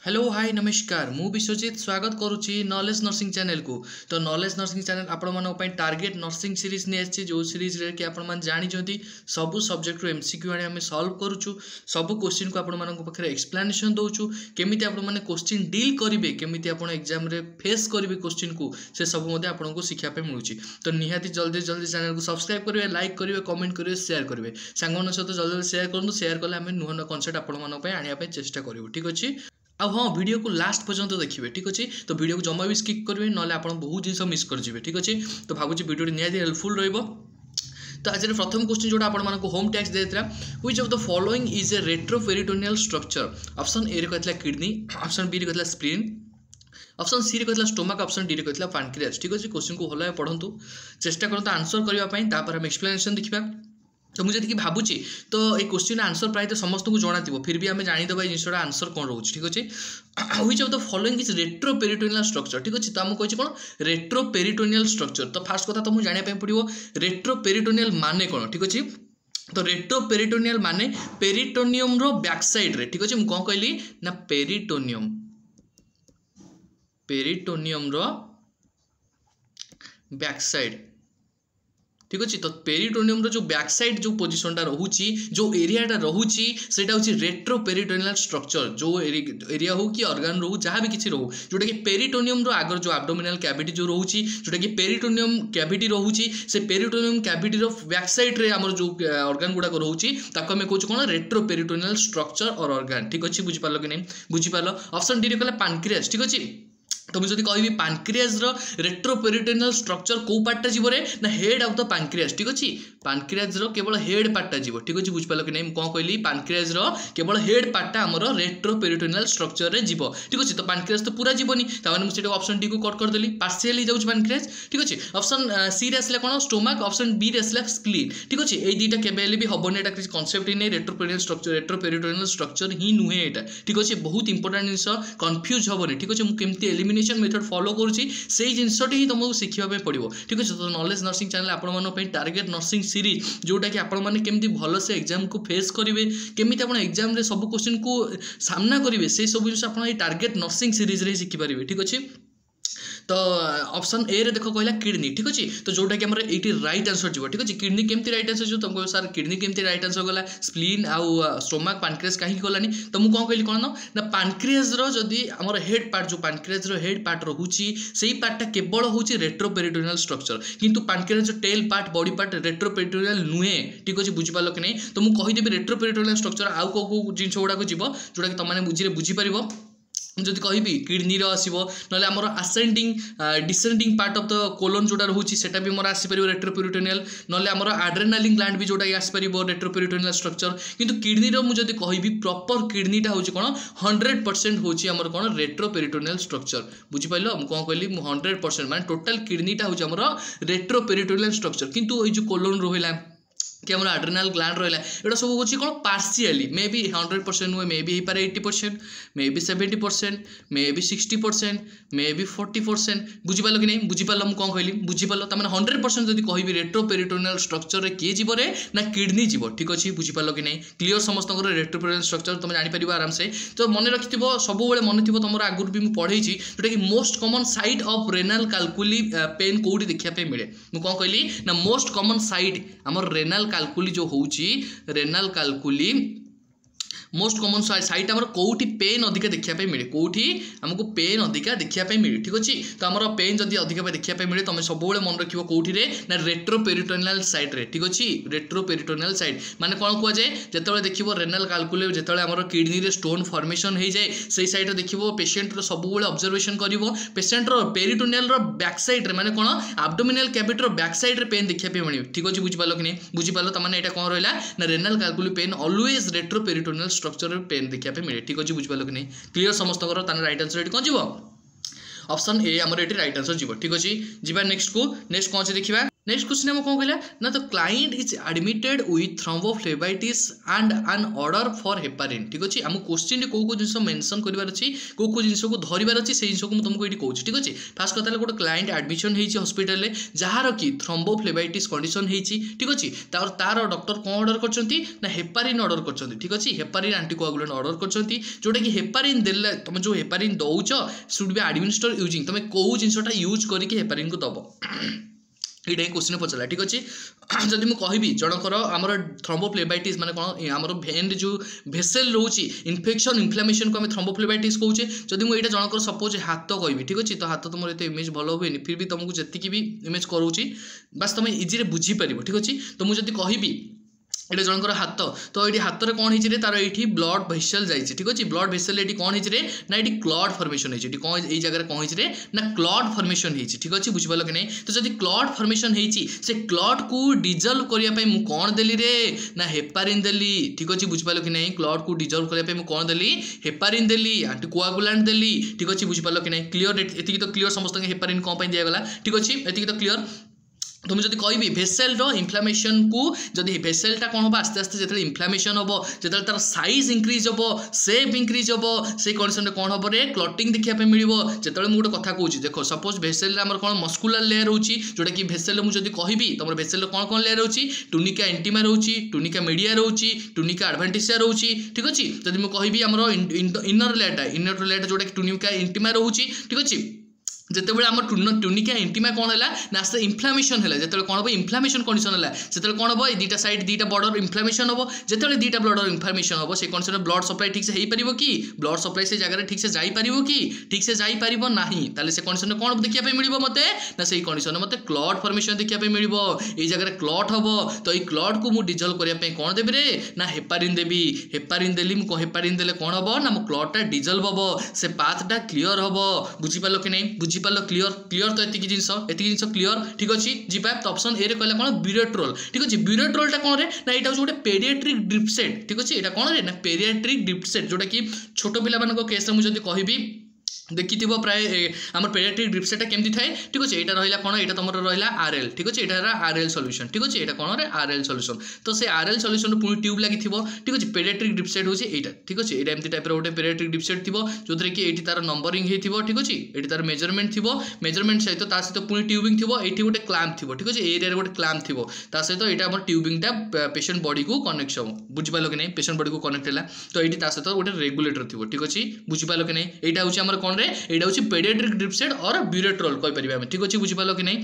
Hello hi नमस्कार मु विश्वजीत स्वागत करुच्ची नॉलेज नर्सिंग चैनल को। तो नॉलेज नर्सिंग चैनल आपण मानक टार्गेट नर्सिंग सीरीज नहीं आसी जो सीरीज रे कि आपण मान जानी सबू सब्जेक्ट रो एमसीक्यू आने आम सॉल्व करूछु सब क्वेश्चन को आपण मानक पाखरे एक्सप्लेनेशन दउछु केमिति आपण माने क्वेश्चन डील करिवे केमिति आपण एग्जाम रे फेस करिवे क्वेश्चन को से सब मध्ये आपण को शिक्षा पे मिलुची। तो निहाती जल्दी जल्दी चैनल को सब्सक्राइब करिवे लाइक करिवे कमेंट करिवे शेयर करिवे सांगन सहित जल्दी जल्दी शेयर करनु शेयर कले आम नुआ नुआ कॉन्सेप्ट आपण मानक पे आनिया पे चेष्टा करिवो। ठीक अछि आ हाँ वीडियो को लास्ट पर्यंत देखिए। ठीक अच्छे तो वीडियो को जमा भी स्किप करेंगे ना आप बहुत जिन मिस कर। ठीक अच्छे तो भावुँ वीडियो निहाती हेल्पफुल रहिबो। तो आज प्रथम क्वेश्चन जोटा आपण मानक होम टैक्स देता which of the following is a retroperitoneal structure. Option A रे कहला किडनी, ऑप्शन बी रे कहला स्प्लीन, ऑप्शन सी रे कहला स्टोमक, ऑप्शन डी रे कहला पैनक्रियास। ठीक अच्छे क्वेश्चन को भल पढ़ंतु चेष्टा करंतु आंसर करबा पई तापर हम एक्सप्लेनेशन देखिबा। तो मुझे देखिए भावुची तो ये क्वेश्चन आंसर प्राय तो समस्त को जाना फिर भी आम जानीदे जिनसा आंसर कौन रोचे। ठीक अच्छे which of the following is retroperitoneal structure. ठीक अच्छे तो आमको कही कौन रेट्रोपेरिटोनियल स्ट्रक्चर। तो फास्ट कथा तो मुझे जाना पड़ो रेट्रोपेरिटोनियल माने कौन। ठीक अच्छे तो रेट्रोपेरिटोनियल माने पेरिटोनियम रो बैक साइड रे। ठीक अच्छे मुझे कौन कहली ना पेरिटोनियम पेरिटोनियम रो बैक साइड। ठीक अच्छे तो पेरिटोनियम रो जो बैक साइड जो पोजिशनटा रोची जो एरियाटा रोची सेटा होची रेट्रोपेरिटोनियल स्ट्रक्चर। जो एरिया हो कि ऑर्गन रो जहाँ भी किसी रो जोटा कि पेरिटोनियम रो आगर जो एब्डोमिनल कैविटी जो रोची जोटा कि पेरिटोनियम कैविटी रोची से पेरिटोनियम कैविटी रो बैक साइड रे हमर जो ऑर्गन गुडा को रोची ताको हम कहू कोन रेट्रोपेरिटोनियल स्ट्रक्चर और ऑर्गन। ठीक अच्छे बुझी पालो कि नहीं बुझी पालो। ऑप्शन डी रे कहला पैनक्रियास। ठीक अच्छे तो मुझे कहि पैनक्रियास रो रेट्रोपेरिटोनियल स्ट्रक्चर को पार्टा जीव रे ना हेड ऑफ द पैनक्रियास। ठीक अच्छे पैनक्रियास रो केवल हेड पार्टा जीव। ठीक अच्छे बुझ पालो कि नहीं कौन कहली पैनक्रियास रो केवल हेड पार्टा हमर रेट्रोपेरिटोनियल स्ट्रक्चर रे जीव। ठीक अच्छे तो पैनक्रियास तो पूरा जीवनी ताने मुझे ऑप्शन डी को कट कर देली पार्शियली जाउछ पैनक्रियास। ठीक अच्छे ऑप्शन सी रे आसला कोन स्टोमक, ऑप्शन बी रे आसला स्प्लीन। ठीक अच्छे ए दुईटा केबेले भी हबने एटा किसी कांसेप्ट ही नहीं रेट्रोपेरिटोनियल स्ट्रक्चर रेट्रोपेरिटोनियल स्ट्रक्चर ही नुहे एटा। ठीक अच्छे बहुत इंपोर्टेंट जिंस कंफ्यूज हबने। ठीक अच्छे मु केमती एलिमिनेशन मेथड फॉलो करुच्ची से जिनसटी ही तुमको शिखा पड़ो। ठीक अच्छे तो नॉलेज नर्सिंग चैनल आपण टार्गेट नर्सिंग सीरीज जोटा कि आपण मैंने केमती भल से एग्जाम को फेस करेंगे केमी आप एग्जाम रे सब क्वेश्चन को सामना करेंगे से सब जिन आप टार्गेट नर्सिंग सीरीज रे शिखिपारे। ठीक अच्छे तो ऑप्शन ए रे देखो कहला किडनी। ठीक अच्छे तो जोटा कि हमर एटी राइट आंसर जीव। ठीक अच्छे किडनी केमती राइट आंसर जो तुमको सर किडनी केमती राइट आंसर गला स्प्लीन आउ स्टोमक पैनक्रियास कहीं गलानी तो मुझे कौन कहली कौन ना पैनक्रियास रो जदी हमर हेड पार्ट जो पैनक्रियास रो हेड पार्ट रोची सेही पार्टटा केवल होची रेट्रोपेरिटोनियल स्ट्रक्चर किंतु पैनक्रियास जो tail part body part retroperitoneal नुहे। ठीक अच्छे बुझी पालो कि नहीं तो मुझे कहीदेवी रेट्रोपेरिटोनियल स्ट्रक्चर आउ को जिन गुड़ाक जीव जोटा कि तुमने बुझीपार जदि कहि किडनी आसो ना आमर ascending descending part of the colon जोटा रोची सेटा भी मोर आसी परिबो रेट्रोपेरिटोनियल ना आमर आड्रेनालिन ग्लैंड भी जोटा आसी परिबो रेट्रोपेरिटोनियल स्ट्रक्चर किंतु किडनी रो मुझे कहि प्रॉपर किडनीटा होची कोन 100% होची आमर कोन रेट्रोपेरिटोनियल स्ट्रक्चर। बुझी पाइलो हम कोन कहली 100% माने टोटल किडनीटा होची आमर रेट्रोपेरिटोनियल स्ट्रक्चर किंतु ए जो कोलन रोहिला कि आम आड्रेनाल ग्लैंड रहा है सब हूँ कौन पार्शियली मे बी 100% हुए may be 80% may be 70% may be 60% may be 40%। बुझीपाल कि नहीं बुझीपाल मुझे कौन कहली बुझीपाल तमें 100% जब कहि रेट्रोपेरिटोनियल स्ट्रक्चर रे किए जीव रे ना किडनी जीव। ठीक अच्छे बुझीपाल कि नहीं क्लीयर समस्त रेट्रोपेरिटोनियल स्ट्रक्चर तुम जापर आराम से। तो मन रखि सब मन थी तुम आगुरी भी पढ़े जोटा कि most common site of renal calculi pain कौटी देखापी मिले मुझे कौन कहली ना मोस्ट कॉमन साइट आमर रेनाल कैल्कुली जो होची renal calculi most common site आमर कौटी पेन अधिका देखा मिले कौटी आमको पेन अधिका देखा मिले। ठीक अच्छे तो आमर पेन जदि अधिका देखा मिले तुम सब मन रखियो कौटी रे ना रेट्रोपेरिटोनियल साइड रे। ठीक अच्छे रेट्रोपेरिटोनियल साइड माने कौन कह जाए जिते देखिए रेनाल कैल्कुली जिते आमर किडनी रे स्टोन फॉर्मेशन हो जाए से साइड देखिए पेशेंट सब ऑब्जर्वेशन कर पेशेंट पेरिटोनियल बैक साइड रे माने कौन एब्डोमिनल कैविटी बैक साइड रे पेन देखा मिले। ठीक अच्छे बुझीपाल कि नहीं बुझीपाल तो मैंने कौन रहा ना renal calculi pain always retroperitoneal structure pain देखा मिले। ठीक अच्छे बुझीपाल कि नहीं क्लीयर समस्त राइट आंसर ये कौन जीव ऑप्शन ए आमर ये राइट आंसर जीव। ठीक अच्छे जी नेक्स्ट को नेक्स्ट कौन अच्छे देखा नेक्स्ट क्वेश्चन हम कौन कहला ना तो client is admitted with thrombophlebitis and an order for heparin ठीक अच्छे आम क्वेश्चन को जिन मेंशन करार अच्छी को जिन को धरबार अच्छी से जिन तुमको ये कहूँ ठीक अच्छे फास्ट कथा गोटे क्लाइंट एडमिशन होती हस्पिटाल जार कि थ्रोम्बोफ्लेबाइटिस कंडीशन होती ठीक अच्छे तार डॉक्टर कौन ऑर्डर कर हेपारिन ऑर्डर कर ठीक अच्छे हेपारिन एंटीकोआगुलेंट ऑर्डर कर जोटा कि हेपारिन देले तुम जो हेपारिन दौच शुड बी एडमिनिस्टर यूजिंग तुम कौ जिनटा यूज करके हेपारिन को दब ये क्वेश्चन पचारा ठीक अच्छे जदि मुझे कहि जनकर आमर थ्रोम्बोफ्लेबाइटिस माने कौन आमर भेन जो भेसेल रोचे इन्फेक्शन इन्फ्लामेशन को आम थ्रोम्बोफ्लेबाइटिस कहूचे जदि मुझे जनकर सपोज हाथ कहि ठीक अच्छे तो हाथ तुम ये इमेज भल हुए फिर भी तुमको जी भी इमेज करोची बस तुम इजी बुझीपार ठीक अच्छे तो मुझे कहि ये जनकर हाथ तो ये हाथ में कौन है तार ये ब्लड भेसेल जाइए ठीक अच्छे ब्लड भेसेल ये कौन है ना ये क्लॉट फॉर्मेशन है कौन ये जगह कौन है ना क्लॉट फॉर्मेशन है ठीक अच्छे बुझिपाल कि नहीं तो जब क्लॉट फॉर्मेशन से क्लॉट को डिजल्व करने मुझे कौन देली रे ना हेपारिन देली ठीक अच्छे बुझिपाल कि नहीं क्लॉट को डिजल्व करने मुझे कौन देली हेपारिन देली एंटीकोआगुलेंट देली ठीक अच्छे बुझिपाल कि नहीं क्लीयर ये तो क्लीयर समस्त हेपारिन कौन दिगला ठीक अच्छे ये तो क्लीयर तो मुझे कहि भेसेल इन्फ्लामेशन को जदि भेसेलटा कौन हम आस्ते आस्ते जो इन्फ्लामेशन हम जो तार साइज इंक्रीज हम सेप इंक्रीज हम से कंडीशन कौन हम रे क्लटिंग देखा मिल जो मुझे गोटे कथा कहूँ देख सपोज भेसेल आम कौन मस्कुलर लेयर होची जोटा कि भेसेल मुझे जब कहि तुम भेसेल कौन कौन लेयर होची टुनिका इंटीमा रोची टुनिका मीडिया रोची टुनिका एडवेंटिसिया रोची ठीक अच्छे जब मुझे कहि आम इनर लेयरटा जोटा कि टुनिका इंटीमा रोची ठीक अच्छे जितेबाला आम टुनिका इंटीमा कौन है ना आस्ते इन्फ्लामेशन है जो कौन हम इन्फ्लामेशन कंडीशन है से कौन हम दुटा साइड दुटा बॉर्डर इन्फ्लामेशन हम जो दुटा बॉर्डर इन्फ्लामेशन हम से कंडीशन ब्लड सप्लाई ठीक से हो पार कि ब्लड सप्लाई से जगह ठीक से जापर कि ठीक से जापर ना से कंडीशन कौन देखा मिल मत ना से कंडीशन मत क्लॉट फॉर्मेशन देखा मिल ये जगह क्लॉट हम तो ये क्लॉट को मुझे डिजल्व करने कौन देवी रे ना हेपारिन देवी हेपारिन देली हेपारिन देले कौन हम ना मो क्लॉटा डिजल्व हम से पाथटा क्लीयर हम बुझीपाल कि नहीं बुझीपाल क्लीयर क्लीयर तो ये जिन क्लीयर ठीक अच्छे जीपा तो ऑप्शन ए कहला कौन ब्यूरेट्रोल ठीक अच्छे ब्यूरेट्रोलटा कौन रे ना यहाँ गोटे पेडियाट्रिक ड्रिप सेट ठीक अच्छे यहाँ कौन रे ना पेडियाट्रिक ड्रिप सेट जोटा कि छोट पिला केस मुझे कहि देखी प्राय आम पेडियाट्रिक ड्रिप सेटा केमती थाए ठीक अच्छे यहाँ रहा कौन यहाँ तुम रहा आरएल ठीक अच्छे यहाँ आरएल सॉल्यूशन ठीक अच्छे यहाँ कौन आरएल सॉल्यूशन तो से आरएल सॉल्यूशन पुणी ट्यूब लगी ठीक अच्छे पेडियाट्रिक ड्रिप सेट होची एटा ठीक अच्छे यहाँ एमती टाइप गोटे पेडियाट्रिक ड्रिप सेट थी जो कि ये तार नंबरिंग हो ठीक अच्छे ये तार मेजरमेंट थी मेजरमेंट सहित सहित पुणी ट्यूबिंग थी ये गोटे क्लैंप थी ठीक अच्छे एरिया गोटे क्लैंप थी सहित यहाँ ट्यूबिंगटा पेशेंट बॉडी को कनेक्ट हम बुझिपाल कि नहीं पेशेंट बॉडी को कनेक्ट है तो ये सहित गोटे रेगुलेटर थी ठीक अच्छे बुझिपाल कि नहीं यहाँ हूँ कौन रे यहाँ हूँ पेडियाट्रिक ड्रिप सेट और ब्यूरेट्रोल कहीपर ठीक अच्छे बुझिपाल कि नहीं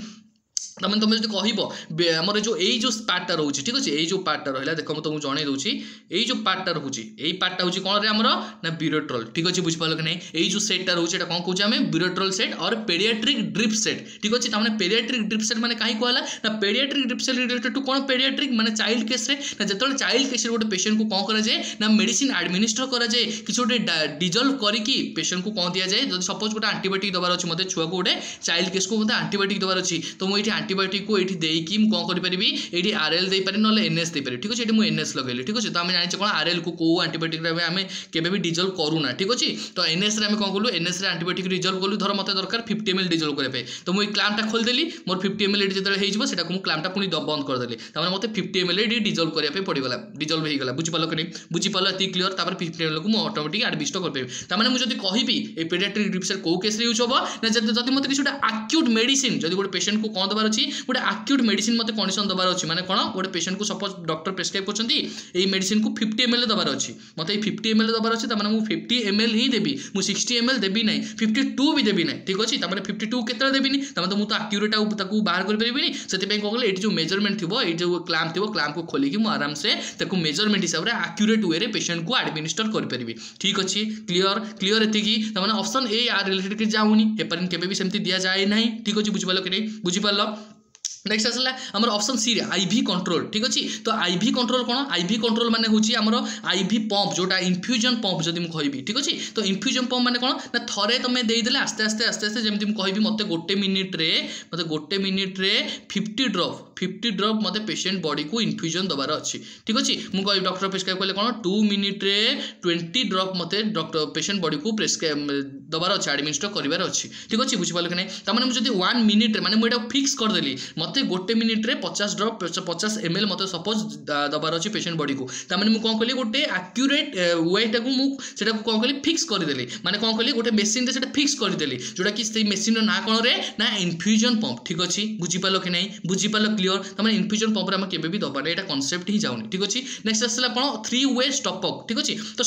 तमें तुम जो कह आमर जो यही जो पार्टा रोचे ठीक अच्छे यही जो पार्टा रहा देख मुझे तुमको जन दूसरी यही जो पार्टा रोचे यही पार्टा हूँ कौन आमर ना ब्यूरेट्रोल ठीक अच्छे बुझिपाल कि नहीं यही जो सेटा रोचे कौन कौन आम ब्यूरेट्रोल सेट और पेडियाट्रिक ड्रिप सेट ठीक अच्छे तमें पेडियाट्रिक ड्रिप सेट मैंने कहीं कहला ना pediatric drip set related to कौन पेडियाट्रिक माने चाइल्ड केस ना जो चाइल्ड केस गोटे पेशेंट को कौन कराए ना मेडिसिन एडमिनिस्टर कराए कि गोटे डिजल्व करके पेशेंट को कौन दि जाए जो सपोज गोटे आंटीबायोटिक दबार अच्छे मतलब छुआ को गोटे चाइल्ड केस को मतलब आंटीबायोटिक दबार अच्छी तो मुझे आंटीबायोटिक को ये देकी कौन करी ये आरएल देपारे ना एनएस देपारे ठीक अच्छे ये एनएस लगेली ठीक अच्छे तो आम जाने कौन आरएल को कौ आंटीबायोटिक आम केबे डिजल्व करूना ठीक अच्छे तो एनएस रे आम कौन कलु एनएस रे आंटीबायोटिक डिजल्व कलु धर मत दरकार 50 ml डिजल्व करने तो मुझे क्लैंपटा खोलदेली मोर 50 ml जो होता है क्लैंपटा पुणी बंद करदेली मतलब 50 ml डिजल्व करने पड़गला डिजल्व होगा बुझिपाल कि नहीं बुझिपाल ये क्लीयर 50 ml को मुझे ऑटोमेटिक एडमिस्ट कर मैंने मुझे कहि ये पेडियाट्रिक ड्रिप सेट कौ केस यूज हम ना जब मत किसी आक्यूट मेडिसिन जब गोटे पेशेंट को कौन दबार अच्छी गोटे आक्यूट मेडिसिन मत कंडीशन दबार अच्छी माने कौन गोटे पेशेंट को सपोज डॉक्टर प्रेस्क्राइब कर मेडिसिन को 50 ml दबार अच्छी मत 50 ml दबार अच्छी मैंने मुझे 50 ml ही देवी मुझे 60 ml देवी ना 52 भी देवी ना ठीक अच्छे 52 के देवी तो मुझे आक्यूरेट बाहर करें से कौन ये जो मेजरमेंट थी ये जो क्लैंप थी क्लैंप को खोलिकी मुझे आराम से मेजरमेंट हिसाब से आक्यूरेट वे पेशेंट को एडमिनिस्टर करें ठीक अच्छे क्लीयर क्लीयर एति ऑप्शन ए आर रिलेटेड जाऊनी हेपारिन केबे भी सेमती दिया जाए ना ठीक अच्छे बुझिपाल कि नहीं बुझिपाल नेक्स्ट आसला आमर ऑप्शन सी रे आईवी कंट्रोल ठीक अच्छे तो आईवी कंट्रोल कौन आईवी कंट्रोल माने होची आमर आईवी पंप जोटा इनफ्यूजन पंप जदि मु कहबी ठीक अच्छे तो इनफ्यूजन पंप माने कौन ना थरे तुम देदेले आस्ते आस्ते आस्ते आस्ते जमी मुझे कहबी मत गोटे मिनिट रे 50 ड्रॉप मत पेशेंट बॉडी को इनफ्यूजन दबार अच्छी ठीक अच्छे मुझे डॉक्टर प्रेस्क्राइब कले कौन 2 मिनिट रे 20 ड्रॉप मत डॉक्टर पेशेंट बॉडी को प्रेस्क्राइब दबार अच्छे एडमिनिस्टर करार अच्छी ठीक अच्छे बुझिपाल कि नहीं तमें मुझे 1 मिनिट माने मुझे फिक्स करदेली मत मते गोटे मिनिट रे 50 ड्रॉप 50 ml मते सपोज दबार अछि पेशेंट बॉडी को तामाने मु कोन कहली गोटे एक्यूरेट वेट को मु सेटा को कोन कहली फिक्स कर देली माने कोन कहली गोटे मशीन रे सेटा फिक्स कर देली जोटा कि से मशीन रो ना कोन रे ना इन्फ्यूजन पंप ठीक अछि बुझी पालो कि नै बुझी पालो क्लियर तामाने इन्फ्यूजन पंप रे हम केबे भी दबा नै एटा कांसेप्ट ही जाउनी ठीक अछि नेक्स्ट आसला कोन 3 वे स्टॉपअप ठीक अछि तो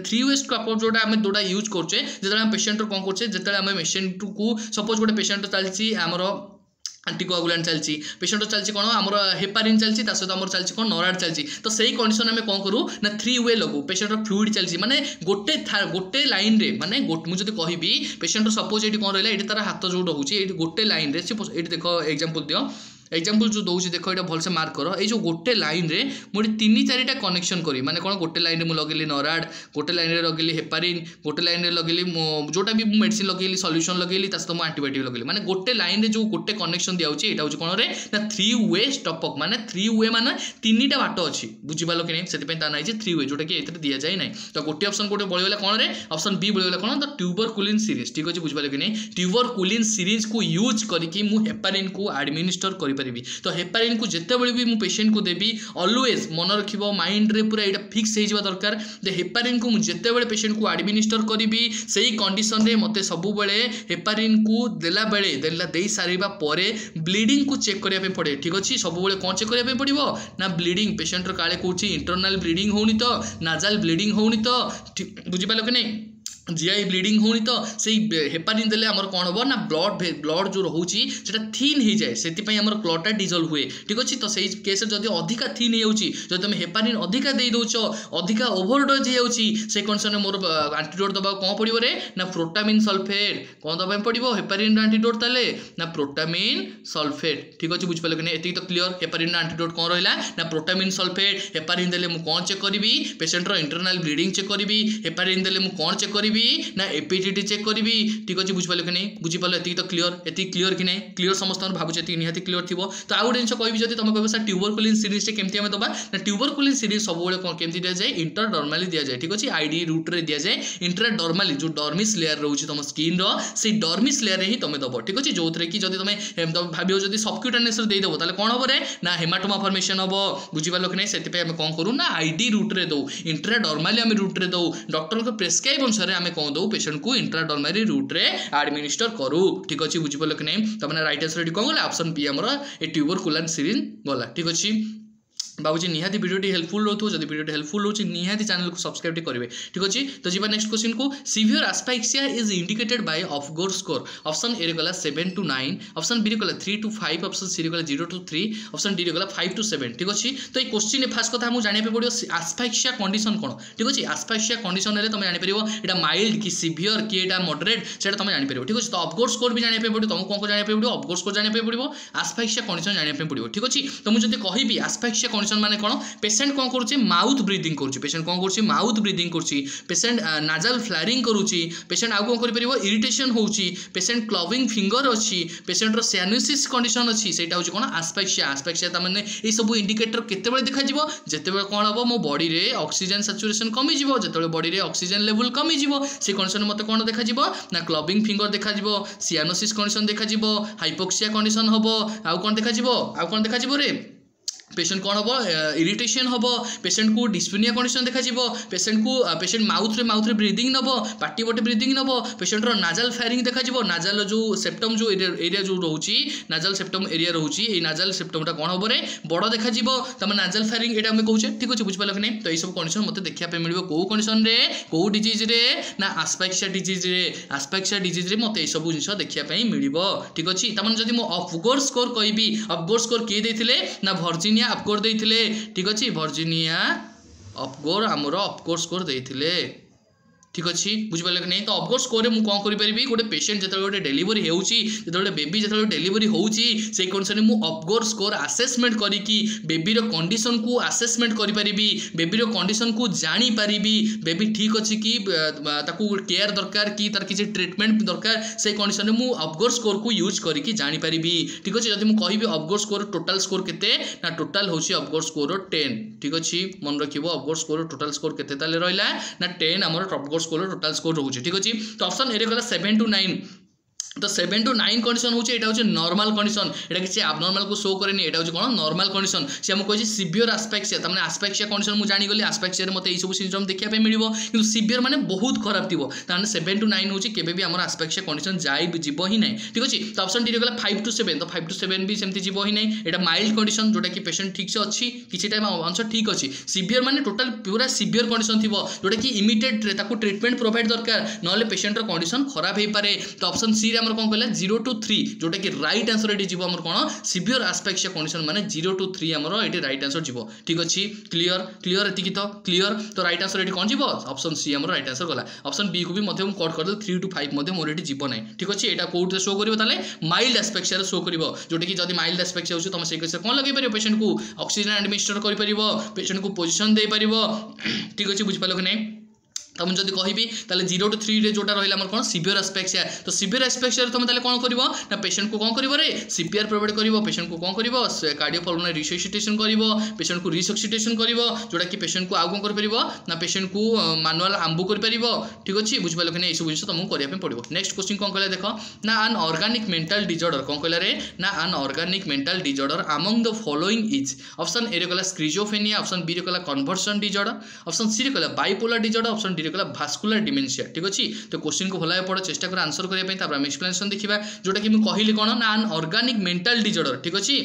3 वे स्टॉपअप जोटा हम दोडा यूज करछे जेतला हम पेशेंट रो कोन करछे जेतला हम मशीन को सपोज गोटे पेशेंट चलछि हमरो एंटीकोआगुलेंट चलछि पेशेंट चलछि कोन हमर हेपारिन चलछि ता सहित हमर चलछि कोन नोराड चलछि तो सही कंडीशन में कोन करू ना 3 वे लगू पेशेंट रो फ्लूइड चलछि माने गोटे लाइन रे माने मु जदी कहबी पेशेंट सपोज एटी कोन रहला एटी तार हाथ जो रहउछि एटी गोटे लाइन रे एटी देखो एग्जांपल दियो एग्जांपल जो दउछि देखो एटा भल से मार्क करो ए जो गोटे लाइन रे मोडी 3-4टा कनेक्शन करी माने कोन गोटे लाइन रे मु लगेली नोराड गोटे लाइन रे लगेली हेपारिन गोटे लाइन रे लगेली जोटा भी मेडिसिन लगेली सॉल्यूशन लगेली तास तो मु एंटीबायोटिक लगेली माने गोटे लाइन रे जो गोटे कनेक्शन दिया होछि एटा होछि कोन रे ना 3 वे स्टॉप अप माने 3 वे माने 3टा बाट अछि बुझि बालो कि नै सेति पे ता नै जे 3 वे जोटा कि एतरे दिया जाय नै तो गोटे ऑप्शन गोटे बळि गेला कोन रे ऑप्शन बी बळि गेला कोन तो ट्यूबरकुलिन सीरीज ठीक अछि बुझि बालो कि नै ट्यूबरकुलिन सीरीज को यूज करिकि मु हेपारिन को एडमिनिस्टर करि तो हेपारिन को जिते बड़े भी मु पेशेंट को देबी ऑलवेज मन रखिबो माइंड रे पूरा एटा फिक्स हे जिबा दरकार जे हेपारिन को मु जिते बड़े पेशेंट को एडमिनिस्टर करिबी सही कंडीशन रे मते सब बळे हेपारिन को देला बळे देला देई सारिबा परे ब्लीडिंग को चेक करिया पे पड़े ठीक अछि सब बळे कोन चेक करिया पे पड़िबो ना ब्लीडिंग पेशेंट रो काले कोछि इंटरनल ब्लीडिंग होउनी तो नाजल ब्लीडिंग होउनी तो बुझि पालो कि नै जीआई ब्लीडिंग होनी तो से हेपारिन देले हमर कोन हो ना ब्लड जो रहउची सेटा थिन हो जाए सेति पई हमर क्लॉटा डिजोल्व हुए ठीक अछि तो सेही केस जदी अधिका थिन हे होउची जदी तुम हेपारिन अधिका देई दोछो अधिका ओवरडोज हे होउची से कंडीशन मोर एंटीडोट दबा कोन पड़िबो रे ना प्रोटामिन सल्फेट कोन दबा पड़िबो हेपारिन एंटीडोट ताले ना प्रोटामिन सल्फेट ठीक अछि बुझ पालो कि नै एति तो क्लियर हेपारिन एंटीडोट कोन रहला ना प्रोटामिन सल्फेट हेपारिन देले मु कोन चेक करबी पेशेंट रो इंटरनल ब्लीडिंग चेक करबी हेपारिन देले मु कोन चेक करबी ना एपीटीटी चेक करी ठीक अच्छे बुझिपाल कि नहीं बुझिपाल एति तो क्लीयर कि नहीं क्लीयर समस्त भावुचे एति निहाती क्लीयर थिबो तो आउ जिन कहबी जदि तुम कहबो सर ट्यूबरकुलिन सीरीज केमती आम दबा ना ट्यूबरकुलिन सीरीज सब बेले केमती दिया जाए इंटरडर्माली दिया जाए ठीक अच्छे आईडी रूट रे दिया जाए इंटरडर्माली जो डर्मिस लेयर रोचे तुम स्किन रो से डर्मिस लेयर रे ही तुम दब ठीक अच्छे जो थे कि जदि तुम भाव जदि सबक्यूटेनियस रे देदेव ताले कोन हबो रे ना हेमाटोमा फॉर्मेशन हबो बुझिपाल कि नहीं सेति पे हम कोन करू ना आईडी रूट रे दो इंटरडर्माली हम रूट रे दो डॉक्टर को प्रेस्क्राइब अनुसार हम कोन दो पेशेंट को इंट्राडर्मरी रूट रे एडमिनिस्टर करू ठीक अछि बुझि पले कि नै तमने राइट आंसर रेडी कोन गला ऑप्शन बी हमर ए ट्यूबरकुलिन सीरीज गला ठीक अछि बाबूजी निहाती वीडियो हेल्पफुल रहथो जदि वीडियो हेल्पफुल होची निहाती चैनल को सब्सक्राइब करेंगे ठीक अछि तो जीवा नेक्स्ट क्वेश्चन को severe asphyxia is indicated by Apgar score option A रे गला 7 to 9 ऑप्शन बी रे गला 3 to 5 ऑप्शन सी रे गला 0 to 3 ऑप्शन डी रे गला 5 to 7 ठीक अछि तो ए क्वेश्चन फास्ट कथा हम जाने पे पड़ियो एस्फाइक्सिया कंडीशन कोन ठीक अछि एस्फाइक्सिया कंडीशन रे तुम जानि परिबो एटा माइल्ड कि सीवियर कि एटा मॉडरेट सेटा तुम जानि परिबो ठीक अछि तो ऑफगोर स्कोर भी जानि पे पड़ियो तुम कोन जानि पे पड़ियो ऑफगोर स्कोर जानि पे पड़ियो एस्फाइक्सिया कंडीशन जानि पे पड़ियो ठीक अछि तो मु जति कहिबी एस्फाइक्सिया कंडीशन माने कोन पेशेंट कौन करुच्ची माउथ ब्रीदिंग करुच्ची पेशेंट कौन करुच्ची माउथ ब्रीदिंग करुच्ची पेशेंट नाजल फ्लारिंग करुच्ची पेशेंट आउ कौन करिपरिबो इरिटेशन होउची पेशेंट क्लविंग फिंगर अछि पेशेंट रो साइनोसिस कंडीशन अछि सेटा होची कोन एस्फाइक्सिया ता माने ए सब इंडिकेटर केते बेले देखा जिवो जेते बेले कोन हबो मो बॉडी रे ऑक्सीजन सैचुरेशन कमी जिवो जेते बेले बॉडी रे ऑक्सीजन लेवल कमी जिवो से कंडीशन मते कोन देखा जिवो ना क्लविंग फिंगर देखा जिवो साइनोसिस कंडीशन देखा जिवो हाइपोक्सिया कंडीशन हबो आउ कोन देखा जिवो रे पेशेंट कौन हम इरिटेशन हम पेशेंट को डिस्पिनिया कंडीशन देखा पेशेंट को पेशेंट माउथ रे ब्रीदिंग नब पार्टी बटे ब्रीदिंग नब पेशेंट रो नाजल फायरिंग देखा नाजल जो सेप्टम जो एरिया जो रोची नाजल सेप्टम एरिया रोची ए नाजल सेप्टमटा कौन हम रे बड़ देखा तम नाजल फायरिंग एटा हमें कहूचे ठीक अच्छे बुझिपाल कि नहीं तो ये सब कंडीशन मत देखा मिले कौ कंडीशन रे कौ डिजीज रे ना एस्फाइक्सिया डिजीज रे मत ये सब जिन देखा मिले ठीक अच्छे तमाने जब मुझे ऑफगोर स्कोर कहबी ऑफगोर स्कोर किए देते ना वर्जिनिया अपगोर देइथिले ठीक अछि वर्जिनिया अपगोर हमरो अपगोर स्कोर देइथिले ठीक अच्छे बुझिपारे कि नहीं तो ऑफकोर्स स्कोर में कौन करी गोटे पेशेंट जो गोटे डेलीवरी होउची जो बेबी जो डेलीवरी होउची से कंडीशन में ऑफकोर स्कोर आसेसमेंट करी बेबी रो कंडीशन को आसेसमेंट करी परिबी बेबी रो कंडीशन को जानी परिबी बेबी ठीक अच्छी कि ताकू केयर दरकार कि तार किसी ट्रीटमेंट दरकार से कंडीशन में ऑफकोर स्कोर को यूज करी जानी परिबी ठीक अच्छे जब मुझे कहि ऑफकोर स्कोर टोटल स्कोर केते ना टोटल होची ऑफकोर स्कोर 10 ठीक अच्छे मन रखिबो ऑफकोर स्कोर टोटल स्कोर केते ताले रहिला ना 10 हमर ऑफकोर स्कोर टोटल स्कोर रोचे ठीक अच्छे तो ऑप्शन ए गला 7 to 9 तो 7 to 9 कंडीशन होचे एटा होचे नॉर्मल कंडीशन एटा किसी एबनॉर्मल को शो करेनी एटा होचे कोन नॉर्मल कंडीशन से हम कहै सिवियर एस्पेक्सिया त माने एस्पेक्सिया कंडीशन मु जानि गली एस्पेक्सिया रे मते ए सब सिम्पटम देखिया पे मिलिबो किंतु सिवियर माने बहुत खराब थिबो त माने 7 to 9 होचे केबे भी हमर एस्पेक्सिया कंडीशन जाई जिवो ही नै ठीक अछि तो ऑप्शन डी गला 5 to 7 तो 5 to 7 भी सेमति जिवो ही नै एटा माइल्ड कंडीशन जोटा कि पेशेंट ठीक से अछि किछि टाइम आंसर ठीक अछि सिवियर माने टोटल पूरा सिवियर कंडीशन थिबो जोटा कि इमीडिएट ताको ट्रीटमेंट प्रोवाइड दरकार नले पेशेंट रो कंडीशन खराब हे पारे तो ऑप्शन सी रे हमर कोन कहला 0 to 3 जोटा कि राइट आंसर एटी जीवो हमर कोन सिवियर एस्पेक्सिया कंडीशन माने 0 to 3 हमर एटी राइट आंसर जीवो ठीक अछि क्लियर एति की तो क्लियर तो राइट आंसर एटी कोन जीवो ऑप्शन सी हमर राइट आंसर गला ऑप्शन बी को भी मध्यम कट कर दे 3 to 5 मध्यम मोर एटी जीवो नै ठीक अछि एटा कोड रे शो करिवो ताले माइल्ड एस्पेक्सिया रे शो करिवो जोटा कि जदी माइल्ड एस्पेक्सिया होछि तमे से केस कोन लगै परियो पेशेंट को ऑक्सीजन एडमिनिस्टर करि परियो पेशेंट को पोजीशन दे परियो ठीक अछि बुझ पालो कि नै तुम जब कहबी ताले 0 to 3 रे जोटा रहिला हमर कोन सिवियर एस्पेक्सिया तो सिवियर एस्पेक्सिया तुम ताले कोन करबो ना पेशेंट को कोन करबो रे सीपीआर प्रोवाइड करबो पेशेंट को कोन करबो कार्डियोपल्मोनरी रिससिटेशन करबो पेशेंट को रिससिटेशन करबो जोटा कि पेशेंट को आउ कोन कर परिबो ना पेशेंट को मैनुअल आंबू कर परिबो ठीक अछि बुझ पालो कि नै ए सब जिंस तुमको करिया पे पड़िबो नेक्स्ट क्वेश्चन कोन कहले देखो ना अन ऑर्गेनिक मेंटल डिसऑर्डर कोन कहले रे ना inorganic mental disorder among the following is option A रे कहला स्किजोफ्रेनिया ऑप्शन बी रे कहला कन्वर्सन डिसऑर्डर ऑप्शन सी रे कहला बाइपोलर डिसऑर्डर ऑप्शन डी रे कहला भास्कुलर डिमेंशिया ठीक अछि तो क्वेश्चन को भला पड़ चेष्टा कर आंसर करिया पे तापर हम एक्सप्लेनेशन देखिबा जोटा कि हम कहिली कोन ना अन ऑर्गेनिक मेंटल डिसऑर्डर ठीक अछि